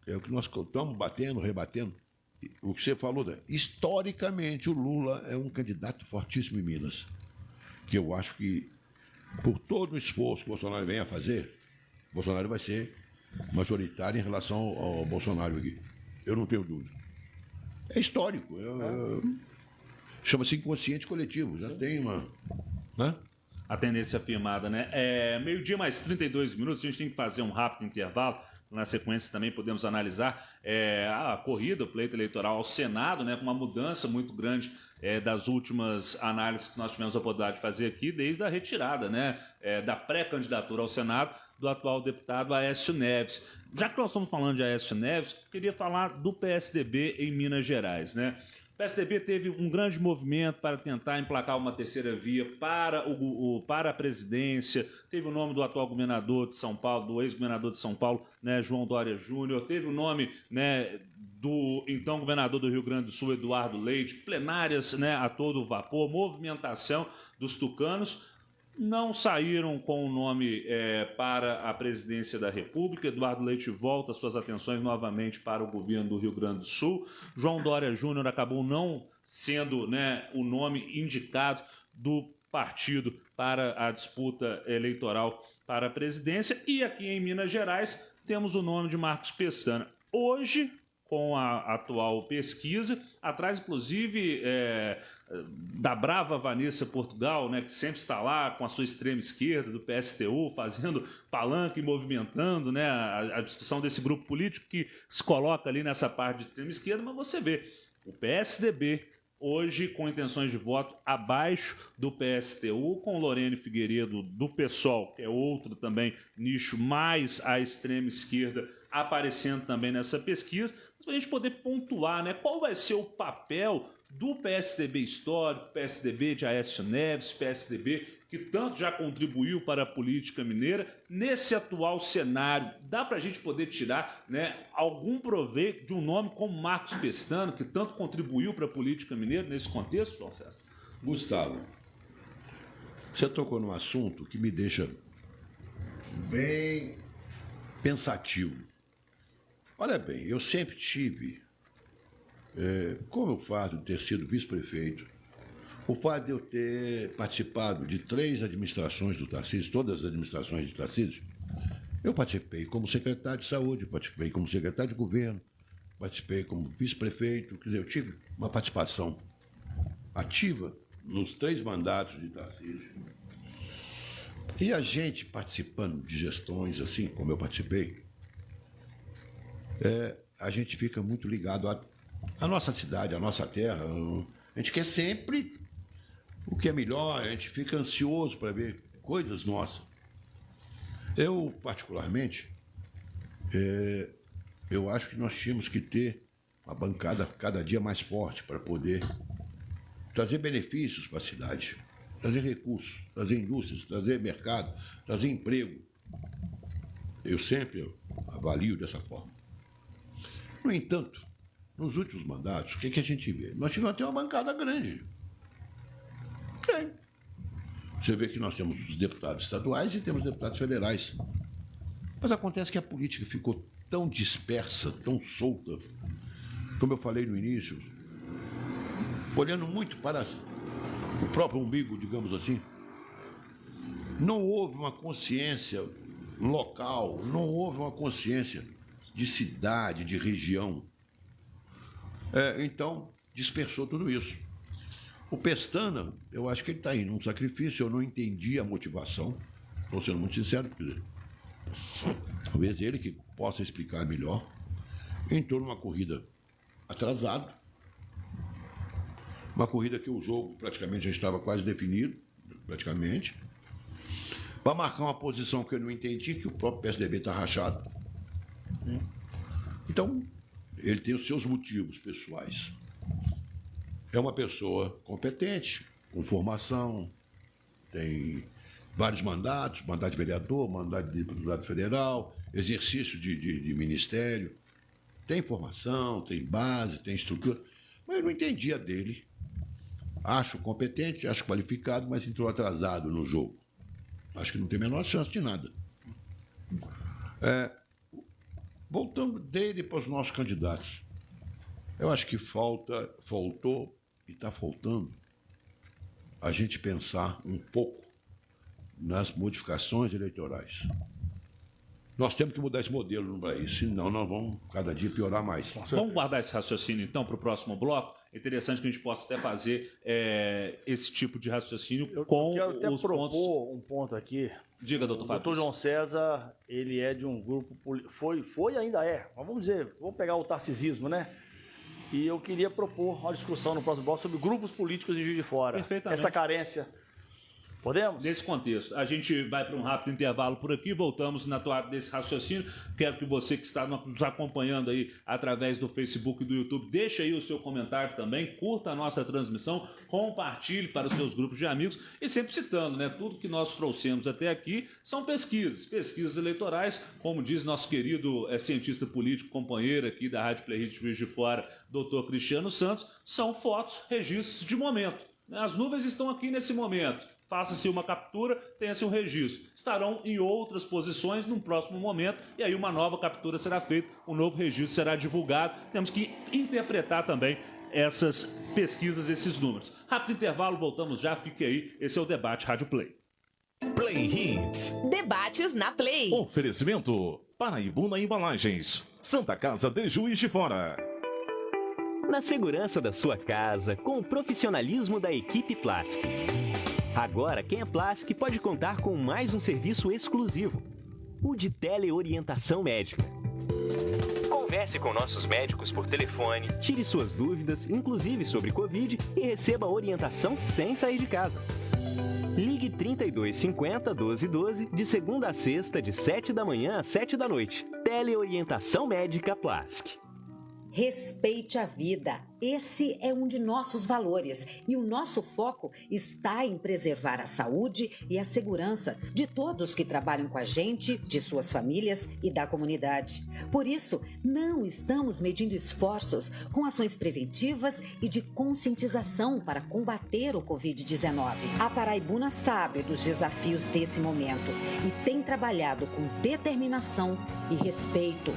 [SPEAKER 1] é o que nós estamos batendo, rebatendo, o que você falou, né? Historicamente, o Lula é um candidato fortíssimo em Minas. Que eu acho que, por todo o esforço que o Bolsonaro vem a fazer, o Bolsonaro vai ser majoritário em relação ao Bolsonaro aqui. Eu não tenho dúvida. É histórico. Chama-se inconsciente coletivo. Já tem uma... Né?
[SPEAKER 3] A tendência afirmada, né? Meio-dia mais 32 minutos, a gente tem que fazer um rápido intervalo. Na sequência também podemos analisar a corrida, o pleito eleitoral ao Senado, né, com uma mudança muito grande das últimas análises que nós tivemos a oportunidade de fazer aqui, desde a retirada, né, da pré-candidatura ao Senado do atual deputado Aécio Neves. Já que nós estamos falando de Aécio Neves, eu queria falar do PSDB em Minas Gerais, né? O PSDB teve um grande movimento para tentar emplacar uma terceira via para a presidência. Teve o nome do atual governador de São Paulo, do ex-governador de São Paulo, né, João Dória Júnior. Teve o nome, né, do então governador do Rio Grande do Sul, Eduardo Leite. Plenárias, né, a todo vapor, movimentação dos tucanos. Não saíram com o nome para a presidência da República. Eduardo Leite volta suas atenções novamente para o governo do Rio Grande do Sul. João Dória Júnior acabou não sendo, né, o nome indicado do partido para a disputa eleitoral para a presidência. E aqui em Minas Gerais temos o nome de Marcos Pestana. Hoje, com a atual pesquisa, atrás, inclusive, da brava Vanessa Portugal, né, que sempre está lá com a sua extrema esquerda, do PSTU, fazendo palanca e movimentando, né, a discussão desse grupo político que se coloca ali nessa parte de extrema esquerda, mas você vê o PSDB hoje com intenções de voto abaixo do PSTU, com Lorene Figueiredo do PSOL, que é outro também nicho mais à extrema esquerda, aparecendo também nessa pesquisa, para a gente poder pontuar, né, qual vai ser o papel do PSDB histórico, PSDB de Aécio Neves, PSDB que tanto já contribuiu para a política mineira, nesse atual cenário. Dá para a gente poder tirar, né, algum proveito de um nome como Marcos Pestana, que tanto contribuiu para a política mineira nesse contexto, João César?
[SPEAKER 1] Gustavo, você tocou num assunto que me deixa bem pensativo. Olha bem, eu sempre tive, como o fato de ter sido vice-prefeito, o fato de eu ter participado de 3 administrações do Tarcísio, todas as administrações do Tarcísio, eu participei como secretário de saúde, participei como secretário de governo, participei como vice-prefeito, quer dizer, eu tive uma participação ativa nos 3 mandatos de Tarcísio. E a gente participando de gestões assim, como eu participei, a gente fica muito ligado à nossa cidade, à nossa terra. A gente quer sempre o que é melhor, a gente fica ansioso para ver coisas nossas. Eu, particularmente, eu acho que nós tínhamos que ter uma bancada cada dia mais forte para poder trazer benefícios para a cidade, trazer recursos, trazer indústrias, trazer mercado, trazer emprego. Eu sempre avalio dessa forma. No entanto, nos últimos mandatos, o que a gente vê? Nós tivemos até uma bancada grande. Você vê que nós temos os deputados estaduais e temos deputados federais. Mas acontece que a política ficou tão dispersa, tão solta, como eu falei no início, olhando muito para o próprio umbigo, digamos assim. Não houve uma consciência local, não houve uma consciência de cidade, de região. Então, dispersou tudo isso. O Pestana, eu acho que ele está indo num sacrifício, eu não entendi a motivação, estou sendo muito sincero, porque talvez ele que possa explicar melhor. Entrou numa corrida atrasado, uma corrida que o jogo praticamente já estava quase definido, praticamente, para marcar uma posição que eu não entendi, que o próprio PSDB está rachado. Então, ele tem os seus motivos pessoais. É uma pessoa competente, com formação, tem vários mandatos, mandato de vereador, mandato de deputado federal, exercício de ministério, tem formação, tem base, tem estrutura, mas eu não entendia dele. Acho competente, acho qualificado, mas entrou atrasado no jogo. Acho que não tem a menor chance de nada. Voltando dele para os nossos candidatos, eu acho que faltou e está faltando a gente pensar um pouco nas modificações eleitorais. Nós temos que mudar esse modelo no país, senão nós vamos cada dia piorar mais.
[SPEAKER 3] Vamos guardar esse raciocínio, então, para o próximo bloco? É interessante que a gente possa até fazer esse tipo de raciocínio com os pontos... Eu quero até
[SPEAKER 4] propor um ponto aqui.
[SPEAKER 3] Diga, doutor Fábio.
[SPEAKER 4] O doutor João César, ele é de um grupo... Foi e ainda é. Mas vamos dizer, vamos pegar o tarcisismo, né? E eu queria propor uma discussão no próximo bloco sobre grupos políticos de Juiz de Fora.
[SPEAKER 3] Perfeitamente.
[SPEAKER 4] Essa carência. Podemos?
[SPEAKER 3] Nesse contexto, a gente vai para um rápido intervalo por aqui, voltamos na toada desse raciocínio. Quero que você que está nos acompanhando aí através do Facebook e do YouTube, deixe aí o seu comentário também, curta a nossa transmissão, compartilhe para os seus grupos de amigos e sempre citando, né, tudo que nós trouxemos até aqui são pesquisas eleitorais, como diz nosso querido cientista político, companheiro aqui da Rádio Play Hit Juiz de Fora, doutor Cristiano Santos, são fotos, registros de momento. As nuvens estão aqui nesse momento. Faça-se uma captura, tenha-se um registro. Estarão em outras posições num próximo momento e aí uma nova captura será feita, um novo registro será divulgado. Temos que interpretar também essas pesquisas, esses números. Rápido intervalo, voltamos já, fique aí. Esse é o Debate Rádio Play.
[SPEAKER 2] Play Hits.
[SPEAKER 5] Debates na Play.
[SPEAKER 2] Oferecimento Paraibuna Embalagens, Santa Casa de Juiz de Fora.
[SPEAKER 5] Na segurança da sua casa, com o profissionalismo da equipe Plask. Agora, quem é Plask pode contar com mais um serviço exclusivo, o de teleorientação médica. Converse com nossos médicos por telefone, tire suas dúvidas, inclusive sobre Covid, e receba orientação sem sair de casa. Ligue 3250 1212 de segunda a sexta, de 7 da manhã às 7 da noite. Teleorientação médica Plask.
[SPEAKER 6] Respeite a vida. Esse é um de nossos valores e o nosso foco está em preservar a saúde e a segurança de todos que trabalham com a gente, de suas famílias e da comunidade. Por isso, não estamos medindo esforços com ações preventivas e de conscientização para combater o Covid-19. A Paraibuna sabe dos desafios desse momento e tem trabalhado com determinação e respeito.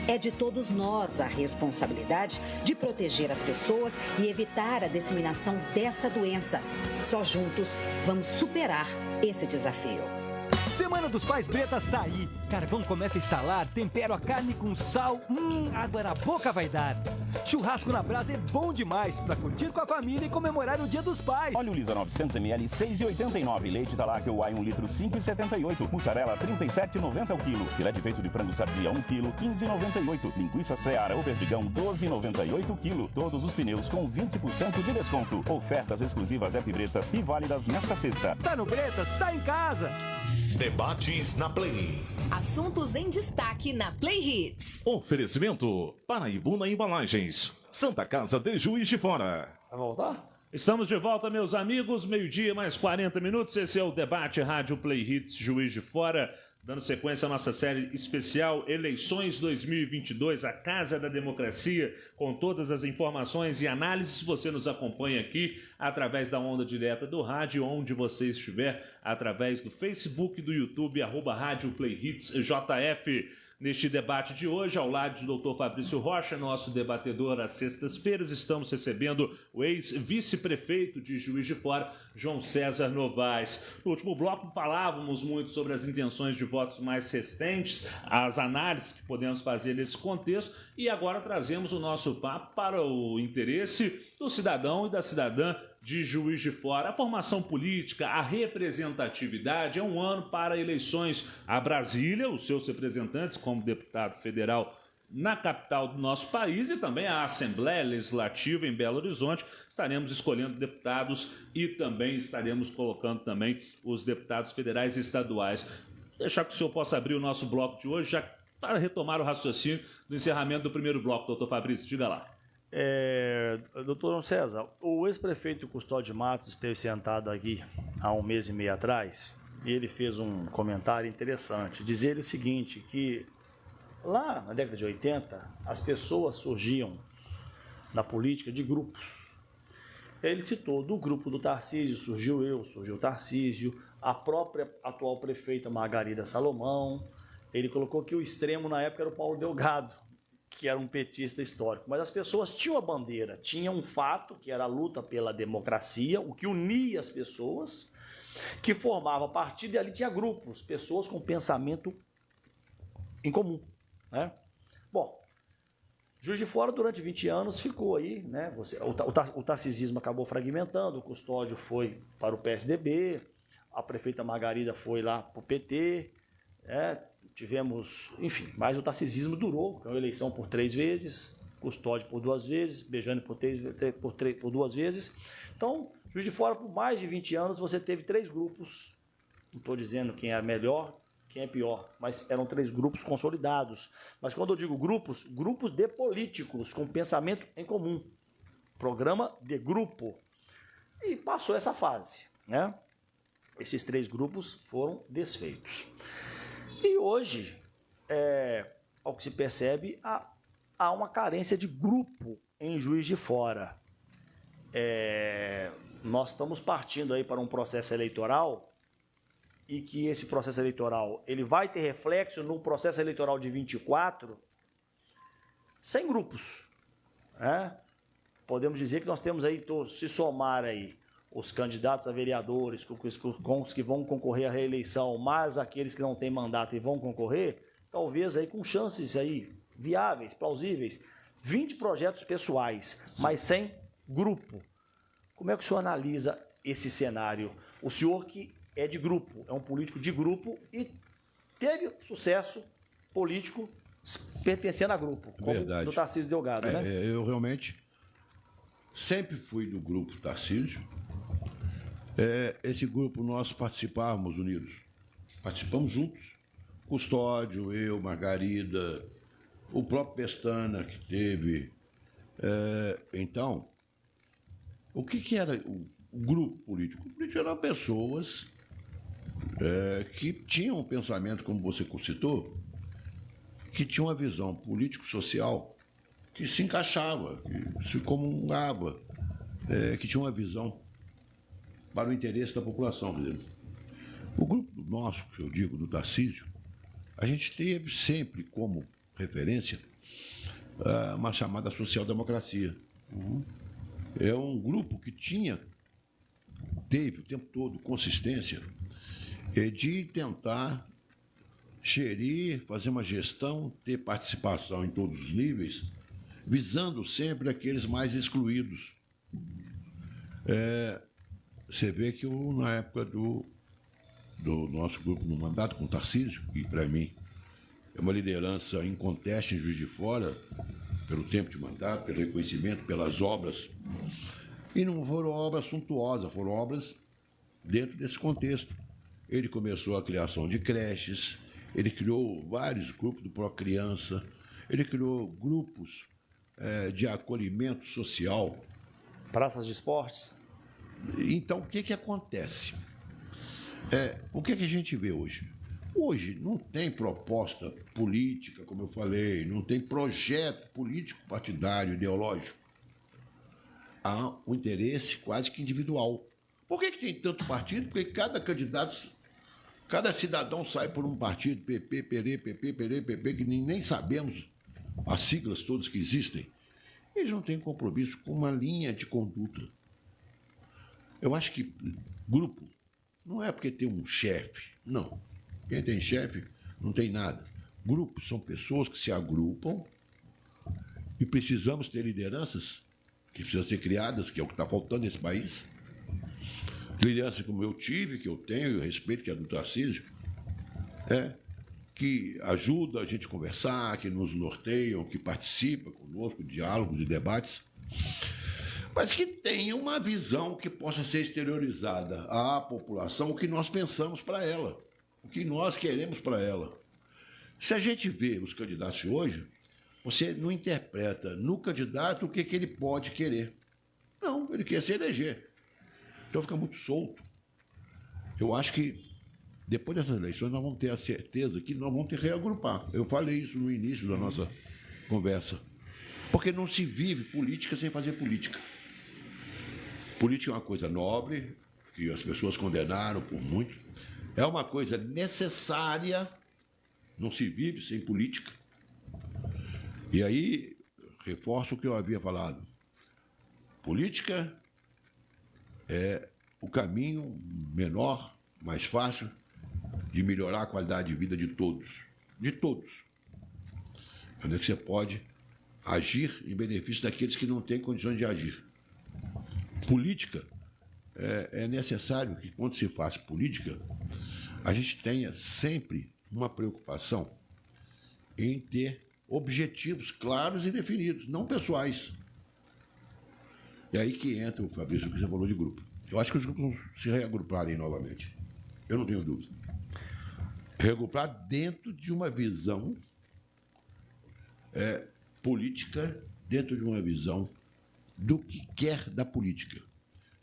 [SPEAKER 6] É de todos nós a responsabilidade de proteger as pessoas e evitar a disseminação dessa doença. Só juntos vamos superar esse desafio.
[SPEAKER 7] Semana dos Pais Bretas tá aí. Carvão começa a instalar, tempero a carne com sal. Água na boca vai dar. Churrasco na brasa é bom demais pra curtir com a família e comemorar o Dia dos Pais.
[SPEAKER 8] Óleo Lisa 900ml, 6,89. Leite Taláquia Uai 1 litro, 5,78. Mussarela 37,90 ao quilo. Filé de peito de frango sadia 1 quilo, 15,98. Linguiça Seara ou Perdigão 12,98 quilo. Todos os pneus com 20% de desconto. Ofertas exclusivas Ep Bretas e válidas nesta sexta.
[SPEAKER 7] Tá no Bretas, tá em casa.
[SPEAKER 9] Debates na Play.
[SPEAKER 10] Assuntos em destaque na Play Hits.
[SPEAKER 2] Oferecimento Paraibuna Embalagens, Santa Casa de Juiz de Fora.
[SPEAKER 4] Vai voltar?
[SPEAKER 3] Estamos de volta, meus amigos. Meio-dia, mais 40 minutos. Esse é o Debate Rádio Play Hits Juiz de Fora. Dando sequência à nossa série especial Eleições 2022, a Casa da Democracia, com todas as informações e análises. Você nos acompanha aqui através da onda direta do rádio, onde você estiver, através do Facebook, do YouTube, @Rádio Play Hits JF. Neste debate de hoje, ao lado do Dr. Fabrício Rocha, nosso debatedor às sextas-feiras, estamos recebendo o ex-vice-prefeito de Juiz de Fora, João César Novaes. No último bloco falávamos muito sobre as intenções de votos mais recentes, as análises que podemos fazer nesse contexto, e agora trazemos o nosso papo para o interesse do cidadão e da cidadã de Juiz de Fora. A formação política, a representatividade, é um ano para eleições a Brasília, os seus representantes como deputado federal na capital do nosso país, e também a Assembleia Legislativa em Belo Horizonte. Estaremos escolhendo deputados e também estaremos colocando também os deputados federais e estaduais. Deixar que o senhor possa abrir o nosso bloco de hoje, já para retomar o raciocínio do encerramento do primeiro bloco, doutor Fabrício, diga lá.
[SPEAKER 4] Doutor João César, o ex-prefeito Custódio Matos esteve sentado aqui há 1 mês e meio atrás e ele fez um comentário interessante. Dizer o seguinte, que lá na década de 80, as pessoas surgiam na política de grupos. Ele citou, do grupo do Tarcísio surgiu eu, surgiu o Tarcísio, a própria atual prefeita Margarida Salomão. Ele colocou que o extremo na época era o Paulo Delgado, que era um petista histórico, mas as pessoas tinham a bandeira, tinha um fato, que era a luta pela democracia, o que unia as pessoas, que formava a partir dali, tinha grupos, pessoas com pensamento em comum, né? Bom, Juiz de Fora durante 20 anos ficou aí, né? O tarcisismo acabou fragmentando, o Custódio foi para o PSDB, a prefeita Margarida foi lá para o PT, tivemos, enfim, mas o tarcisismo durou, a eleição por 3 vezes, Custódio por 2 vezes, Beijane por 2 vezes. Então, Juiz de Fora, por mais de 20 anos, você teve 3 grupos, não estou dizendo quem é melhor, quem é pior, mas eram 3 grupos consolidados. Mas quando eu digo grupos, grupos de políticos com pensamento em comum, programa de grupo. E passou essa fase, né? Esses 3 grupos foram desfeitos. E hoje, ao que se percebe, há uma carência de grupo em Juiz de Fora. Nós estamos partindo aí para um processo eleitoral e que esse processo eleitoral ele vai ter reflexo no processo eleitoral de 24 sem grupos. Né? Podemos dizer que nós temos aí, se somar aí, os candidatos a vereadores, com os que vão concorrer à reeleição, mais aqueles que não têm mandato e vão concorrer, talvez aí com chances aí viáveis, plausíveis, 20 projetos pessoais, mas sem grupo. Como é que o senhor analisa esse cenário? O senhor que é de grupo, é um político de grupo e teve sucesso político pertencendo a grupo, como
[SPEAKER 1] Verdade.
[SPEAKER 4] do Tarcísio Delgado, né?
[SPEAKER 1] Eu realmente sempre fui do grupo Tarcísio. Esse grupo nós participávamos unidos. Participamos juntos. Custódio, eu, Margarida, o próprio Pestana que teve. Então, o que era o grupo político? O grupo político eram pessoas que tinham um pensamento, como você citou, que tinham uma visão político-social que se encaixava, que se comungava, que tinha uma visão para o interesse da população. Quer dizer, o grupo nosso, que eu digo, do Tarcísio, a gente teve sempre como referência uma chamada social-democracia. É um grupo que teve o tempo todo consistência de tentar gerir, fazer uma gestão, ter participação em todos os níveis, visando sempre aqueles mais excluídos. Você vê que na época do nosso grupo no mandato com o Tarcísio, que para mim é uma liderança inconteste em Juiz de Fora, pelo tempo de mandato, pelo reconhecimento, pelas obras, e não foram obras suntuosas, foram obras dentro desse contexto. Ele começou a criação de creches, ele criou vários grupos do Procriança, ele criou grupos de acolhimento social.
[SPEAKER 4] Praças de esportes.
[SPEAKER 1] Então, o que acontece? O que a gente vê hoje? Hoje não tem proposta política, como eu falei, não tem projeto político, partidário, ideológico. Há um interesse quase que individual. Por que tem tanto partido? Porque cada cidadão sai por um partido, PP, PRE, PP, PRE, PP, que nem sabemos as siglas todas que existem. Eles não têm compromisso com uma linha de conduta. Eu acho que grupo não é porque tem um chefe, não. Quem tem chefe não tem nada. Grupos são pessoas que se agrupam e precisamos ter lideranças que precisam ser criadas, que é o que está faltando nesse país. Liderança como eu tive, que eu tenho, eu respeito, que é do Tarcísio, que ajuda a gente a conversar, que nos norteiam, que participa conosco, diálogos e debates, mas que tenha uma visão que possa ser exteriorizada à população, o que nós pensamos para ela, o que nós queremos para ela. Se a gente vê os candidatos de hoje, você não interpreta no candidato o que ele pode querer. Não, ele quer se eleger. Então fica muito solto. Eu acho que depois dessas eleições nós vamos ter a certeza que nós vamos ter que reagrupar. Eu falei isso no início da nossa conversa. Porque não se vive política sem fazer política. Política é uma coisa nobre, que as pessoas condenaram por muito. É uma coisa necessária, não se vive sem política. E aí, reforço o que eu havia falado. Política é o caminho menor, mais fácil, de melhorar a qualidade de vida de todos. De todos. Onde é que você pode agir em benefício daqueles que não têm condições de agir. Política, é necessário que, quando se faz política, a gente tenha sempre uma preocupação em ter objetivos claros e definidos, não pessoais. E aí que entra o Fabrício, que você falou de grupo. Eu acho que os grupos vão se reagruparem novamente. Eu não tenho dúvida. Reagrupar dentro de uma visão política, dentro de uma visão do que quer da política.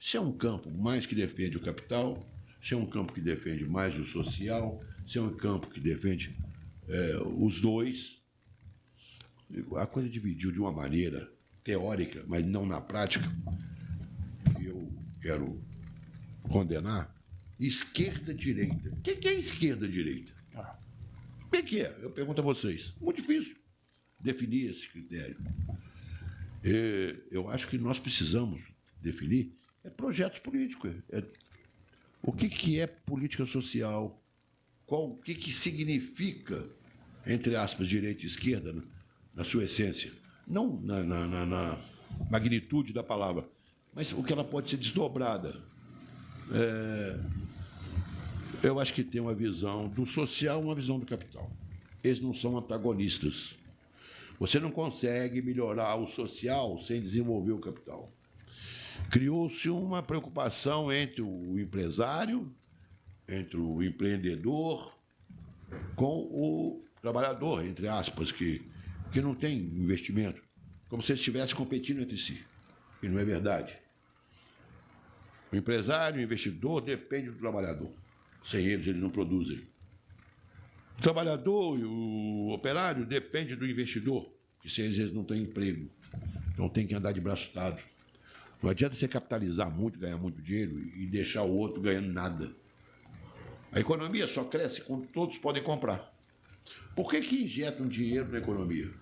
[SPEAKER 1] Se é um campo mais que defende o capital, se é um campo que defende mais o social, se é um campo que defende os dois, a coisa dividiu de uma maneira teórica, mas não na prática, que eu quero condenar. Esquerda-direita. O que é esquerda-direita? O que é? Eu pergunto a vocês. Muito difícil definir esse critério. Eu acho que nós precisamos definir projetos políticos. O que é política social? O que significa entre aspas, direita e esquerda, na sua essência. Não na magnitude da palavra, mas o que ela pode ser desdobrada. Eu acho que tem uma visão do social, uma visão do capital. Eles não são antagonistas. Você não consegue melhorar o social sem desenvolver o capital. Criou-se uma preocupação entre o empresário, entre o empreendedor, com o trabalhador, entre aspas, que não tem investimento, como se eles estivessem competindo entre si. E não é verdade. O empresário, o investidor, depende do trabalhador. Sem eles não produzem. O trabalhador e o operário depende do investidor, que sem eles não têm emprego. Então tem que andar de braço dado. Não adianta você capitalizar muito, ganhar muito dinheiro e deixar o outro ganhando nada. A economia só cresce quando todos podem comprar. Por que injetam dinheiro na economia?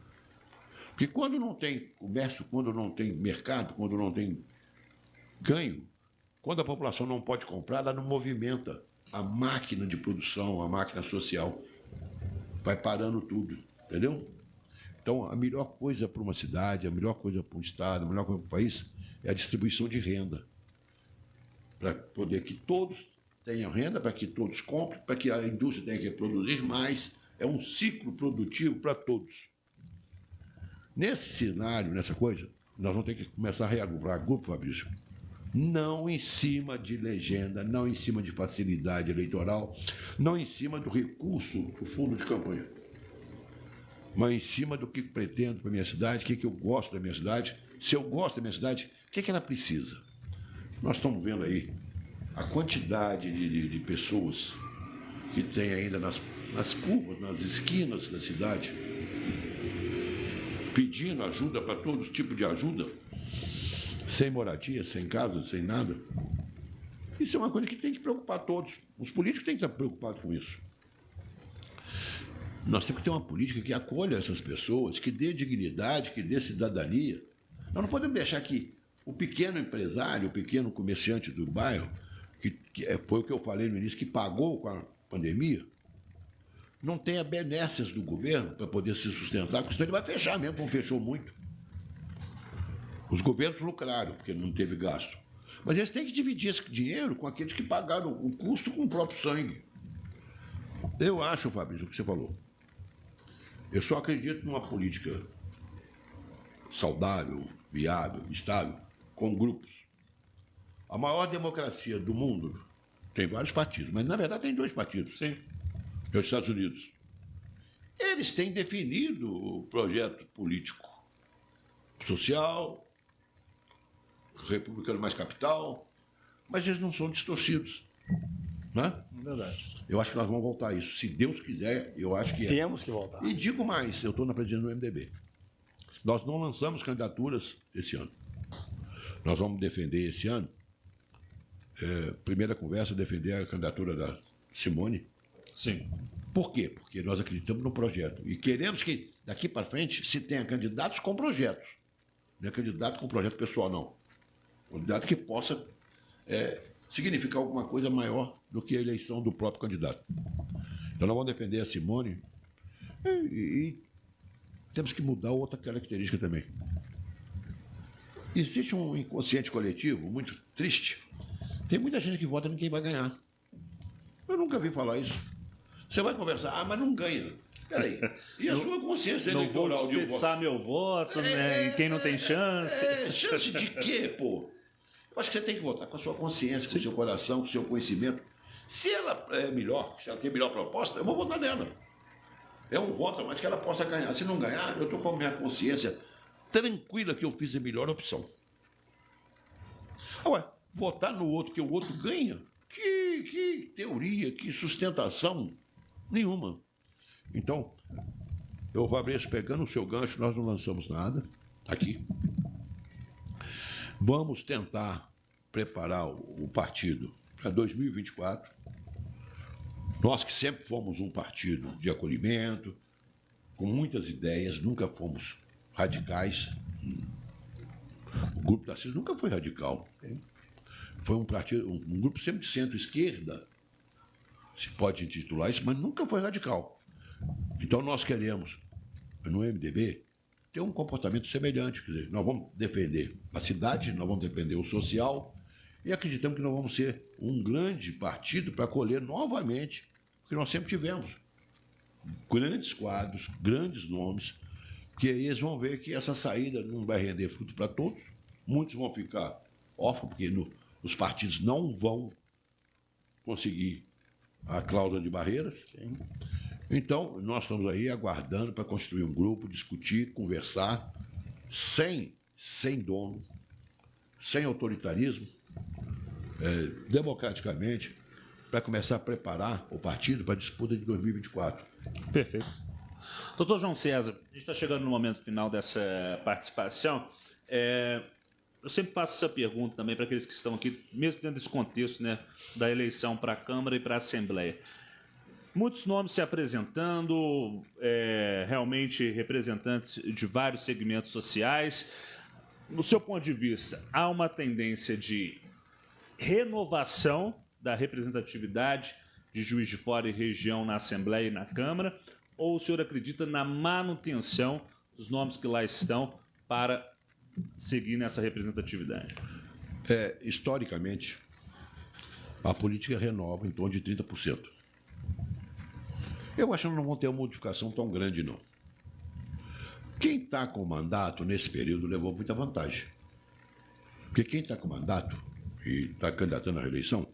[SPEAKER 1] Porque quando não tem comércio, quando não tem mercado, quando não tem ganho, quando a população não pode comprar, ela não movimenta a máquina de produção, a máquina social. Vai parando tudo, entendeu? Então, a melhor coisa para uma cidade, a melhor coisa para um estado, a melhor coisa para o país é a distribuição de renda. Para poder que todos tenham renda, para que todos comprem, para que a indústria tenha que produzir mais. É um ciclo produtivo para todos. Nesse cenário, nessa coisa, nós vamos ter que começar a reagrupar grupo, Fabrício. Não em cima de legenda, não em cima de facilidade eleitoral, não em cima do recurso do fundo de campanha, mas em cima do que pretendo para a minha cidade, o que eu gosto da minha cidade. Se eu gosto da minha cidade, o que ela precisa? Nós estamos vendo aí a quantidade de pessoas que tem ainda nas curvas, nas esquinas da cidade, pedindo ajuda para todo tipo de ajuda, sem moradia, sem casa, sem nada. Isso é uma coisa que tem que preocupar todos. Os políticos têm que estar preocupados com isso. Nós temos que ter uma política que acolha essas pessoas, que dê dignidade, que dê cidadania. Nós não podemos deixar que o pequeno empresário, o pequeno comerciante do bairro, que foi o que eu falei no início, que pagou com a pandemia, não tenha benécias do governo para poder se sustentar, porque senão ele vai fechar mesmo, como fechou muito. Os governos lucraram, porque não teve gasto. Mas eles têm que dividir esse dinheiro com aqueles que pagaram o custo com o próprio sangue. Eu acho, Fabrício, o que você falou. Eu só acredito numa política saudável, viável, estável, com grupos. A maior democracia do mundo tem vários partidos, mas na verdade tem 2 partidos.
[SPEAKER 3] Sim.
[SPEAKER 1] É os Estados Unidos. Eles têm definido o projeto político, social, republicano mais capital, mas eles não são distorcidos. Né?
[SPEAKER 4] Verdade.
[SPEAKER 1] Eu acho que nós vamos voltar a isso. Se Deus quiser, eu acho que é.
[SPEAKER 4] Temos que voltar.
[SPEAKER 1] E digo mais, eu estou na presidência do MDB. Nós não lançamos candidaturas esse ano. Nós vamos defender esse ano, primeira conversa, defender a candidatura da Simone.
[SPEAKER 3] Sim.
[SPEAKER 1] Por quê? Porque nós acreditamos no projeto. E queremos que, daqui para frente, se tenha candidatos com projetos. Não é candidato com projeto pessoal, não. Candidato que possa significar alguma coisa maior do que a eleição do próprio candidato. Então, nós vamos defender a Simone e temos que mudar outra característica também. Existe um inconsciente coletivo muito triste. Tem muita gente que vota em quem vai ganhar. Eu nunca vi falar isso. Você vai conversar, mas não ganha. Peraí, e a sua consciência eleitoral?
[SPEAKER 3] Não vou desperdiçar meu voto, né? Em quem não tem chance.
[SPEAKER 1] Chance de quê, pô? Eu acho que você tem que votar com a sua consciência, com o seu coração, com o seu conhecimento. Se ela é melhor, se ela tem melhor proposta, eu vou votar nela. É um voto, mas que ela possa ganhar. Se não ganhar, eu estou com a minha consciência tranquila que eu fiz a melhor opção. Agora, votar no outro que o outro ganha, que teoria, que sustentação nenhuma. Então, eu, Fabrício, pegando o seu gancho, nós não lançamos nada aqui. Vamos tentar preparar o partido para 2024. Nós que sempre fomos um partido de acolhimento, com muitas ideias, nunca fomos radicais. O Grupo Tarcísio nunca foi radical. Foi um partido, um grupo sempre de centro-esquerda, se pode intitular isso, mas nunca foi radical. Então nós queremos, no MDB, ter um comportamento semelhante. Quer dizer, nós vamos defender a cidade, nós vamos defender o social e acreditamos que nós vamos ser um grande partido para acolher novamente o que nós sempre tivemos. Grandes quadros, grandes nomes, que aí eles vão ver que essa saída não vai render fruto para todos. Muitos vão ficar órfãos, porque os partidos não vão conseguir a cláusula de barreiras.
[SPEAKER 4] Sim.
[SPEAKER 1] Então, nós estamos aí aguardando para construir um grupo, discutir, conversar, sem dono, sem autoritarismo, democraticamente, para começar a preparar o partido para a disputa de 2024.
[SPEAKER 3] Perfeito. Doutor João César, a gente está chegando no momento final dessa participação. Eu sempre faço essa pergunta também para aqueles que estão aqui, mesmo dentro desse contexto, né, da eleição para a Câmara e para a Assembleia. Muitos nomes se apresentando, realmente representantes de vários segmentos sociais. No seu ponto de vista, há uma tendência de renovação da representatividade de Juiz de Fora e região na Assembleia e na Câmara, ou o senhor acredita na manutenção dos nomes que lá estão para seguir nessa representatividade?
[SPEAKER 1] Historicamente, a política renova em torno de 30%. Eu acho que não vão ter uma modificação tão grande, não. Quem está com mandato nesse período levou muita vantagem. Porque quem está com mandato e está candidatando à reeleição,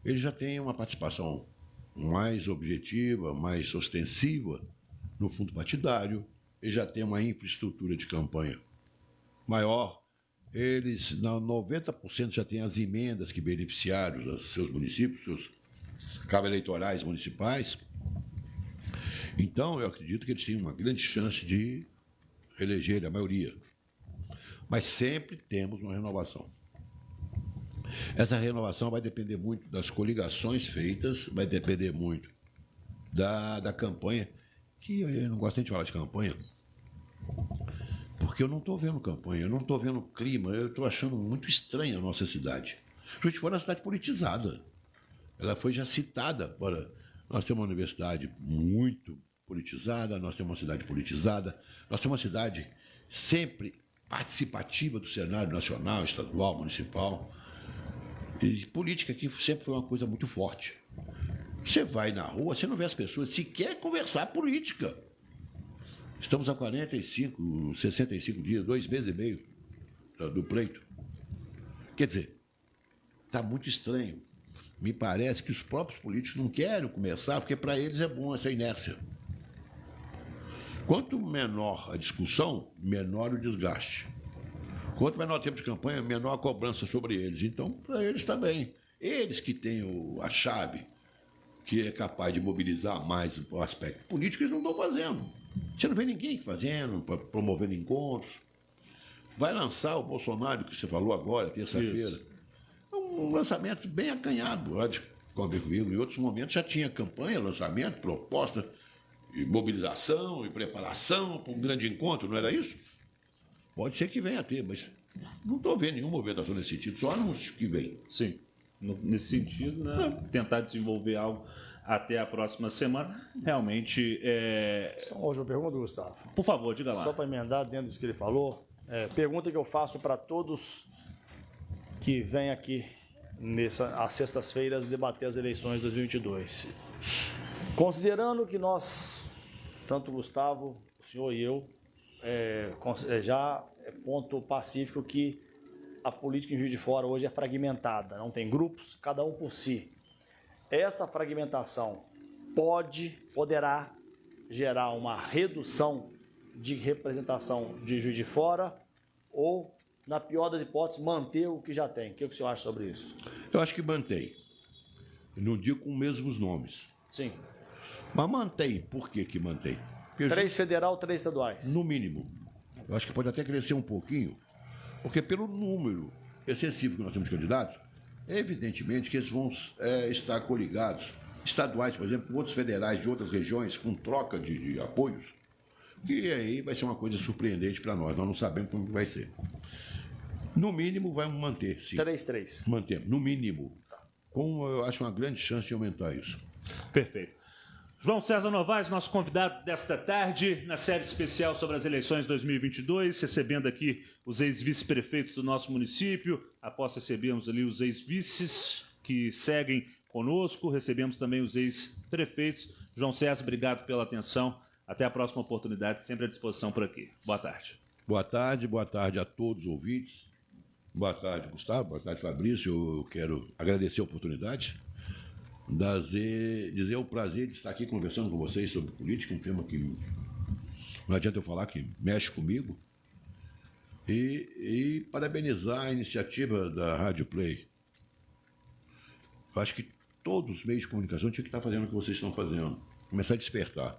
[SPEAKER 1] ele já tem uma participação mais objetiva, mais ostensiva no fundo partidário, ele já tem uma infraestrutura de campanha maior, eles, 90% já têm as emendas que beneficiaram os seus municípios, seus cabos eleitorais municipais. Então, eu acredito que eles têm uma grande chance de reeleger a maioria. Mas sempre temos uma renovação. Essa renovação vai depender muito das coligações feitas, vai depender muito da campanha, que eu não gosto nem de falar de campanha, porque eu não estou vendo campanha, eu não estou vendo clima, eu estou achando muito estranha a nossa cidade. Juiz de Fora é uma cidade politizada. Ela foi já citada para... Nós temos uma universidade muito politizada, nós temos uma cidade politizada, nós temos uma cidade sempre participativa do cenário nacional, estadual, municipal. E política aqui sempre foi uma coisa muito forte. Você vai na rua, você não vê as pessoas sequer conversar política. Estamos há 45, 65 dias, 2 meses e meio do pleito. Quer dizer, está muito estranho. Me parece que os próprios políticos não querem começar, porque para eles é bom essa inércia. Quanto menor a discussão, menor o desgaste. Quanto menor o tempo de campanha, menor a cobrança sobre eles. Então, para eles também. Eles que têm a chave, que é capaz de mobilizar mais o aspecto político, eles não estão fazendo. Você não vê ninguém fazendo, promovendo encontros. Vai lançar o Bolsonaro, que você falou agora, terça-feira. É um lançamento bem acanhado. Lá de comigo, em outros momentos já tinha campanha, lançamento, proposta, e mobilização e preparação para um grande encontro, não era isso? Pode ser que venha a ter, mas não estou vendo nenhuma movimentação nesse sentido, só anúncios que vem.
[SPEAKER 3] Sim, nesse sentido, né? Tentar desenvolver algo até a próxima semana, realmente...
[SPEAKER 4] Só hoje eu pergunto, Gustavo.
[SPEAKER 3] Por favor, diga lá.
[SPEAKER 4] Só para emendar dentro disso que ele falou, pergunta que eu faço para todos que vêm aqui às sextas-feiras debater as eleições de 2022. Considerando que nós, tanto o Gustavo, o senhor e eu, já é ponto pacífico que a política em Juiz de Fora hoje é fragmentada, não tem grupos, cada um por si. Essa fragmentação poderá gerar uma redução de representação de Juiz de Fora ou, na pior das hipóteses, manter o que já tem. O que o senhor acha sobre isso?
[SPEAKER 1] Eu acho que mantém. Eu não digo com os mesmos nomes.
[SPEAKER 4] Sim.
[SPEAKER 1] Mas mantém. Por que mantém? Porque
[SPEAKER 4] 3 federal, 3 estaduais.
[SPEAKER 1] No mínimo. Eu acho que pode até crescer um pouquinho, porque pelo número excessivo que nós temos de candidatos, evidentemente que eles vão estar coligados, estaduais, por exemplo, com outros federais de outras regiões, com troca de apoios, que aí vai ser uma coisa surpreendente para nós não sabemos como vai ser. No mínimo, vamos manter, sim.
[SPEAKER 4] 3-3.
[SPEAKER 1] Mantemos, no mínimo. Eu acho uma grande chance de aumentar isso.
[SPEAKER 3] Perfeito. João César Novaes, nosso convidado desta tarde, na série especial sobre as eleições 2022, recebendo aqui os ex-vice-prefeitos do nosso município. Após recebermos ali os ex-vices que seguem conosco, recebemos também os ex-prefeitos. João César, obrigado pela atenção. Até a próxima oportunidade, sempre à disposição por aqui. Boa tarde. Boa
[SPEAKER 1] tarde a todos os ouvintes. Boa tarde, Gustavo. Boa tarde, Fabrício. Eu quero agradecer a oportunidade. Dizer o prazer de estar aqui conversando com vocês sobre política, um tema que não adianta eu falar que mexe comigo, e parabenizar a iniciativa da Rádio Play. Eu acho que todos os meios de comunicação tinham que estar fazendo o que vocês estão fazendo, começar a despertar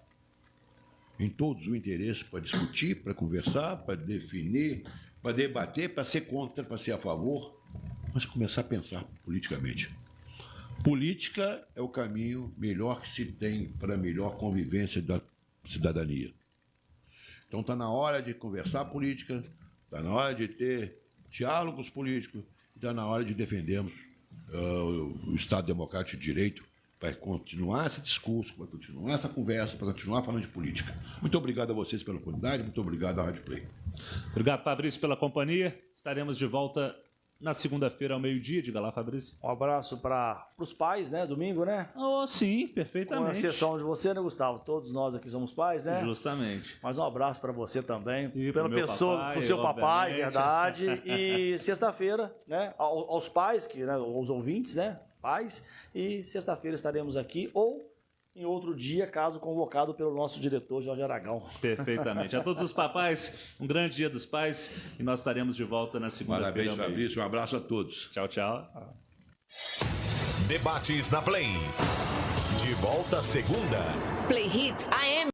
[SPEAKER 1] em todos o interesse para discutir, para conversar, para definir, para debater, para ser contra, para ser a favor, mas começar a pensar politicamente. Política é o caminho melhor que se tem para a melhor convivência da cidadania. Então está na hora de conversar política, está na hora de ter diálogos políticos, está na hora de defendermos o Estado Democrático de Direito para continuar esse discurso, para continuar essa conversa, para continuar falando de política. Muito obrigado a vocês pela oportunidade, muito obrigado à Rádio Play.
[SPEAKER 3] Obrigado, Fabrício, pela companhia. Estaremos de volta na segunda-feira ao meio-dia. Diga lá, Fabrício.
[SPEAKER 4] Um abraço para os pais, né? Domingo, né?
[SPEAKER 3] Oh, sim, perfeitamente.
[SPEAKER 4] Com exceção de você, né, Gustavo? Todos nós aqui somos pais, né?
[SPEAKER 3] Justamente.
[SPEAKER 4] Mas um abraço para você também.
[SPEAKER 3] E
[SPEAKER 4] pela pessoa,
[SPEAKER 3] papai,
[SPEAKER 4] pro seu papai,
[SPEAKER 3] obviamente.
[SPEAKER 4] verdade. E sexta-feira, né? Aos pais, né, aos ouvintes, né? Pais. E sexta-feira estaremos aqui ou em outro dia, caso convocado pelo nosso diretor Jorge Aragão.
[SPEAKER 3] Perfeitamente. A todos os papais, um grande dia dos pais e nós estaremos de volta na segunda-feira.
[SPEAKER 1] Parabéns, Fabrício. Um abraço a todos.
[SPEAKER 3] Tchau, tchau.
[SPEAKER 9] Debates na Play. De volta segunda.
[SPEAKER 10] Play Hits AM.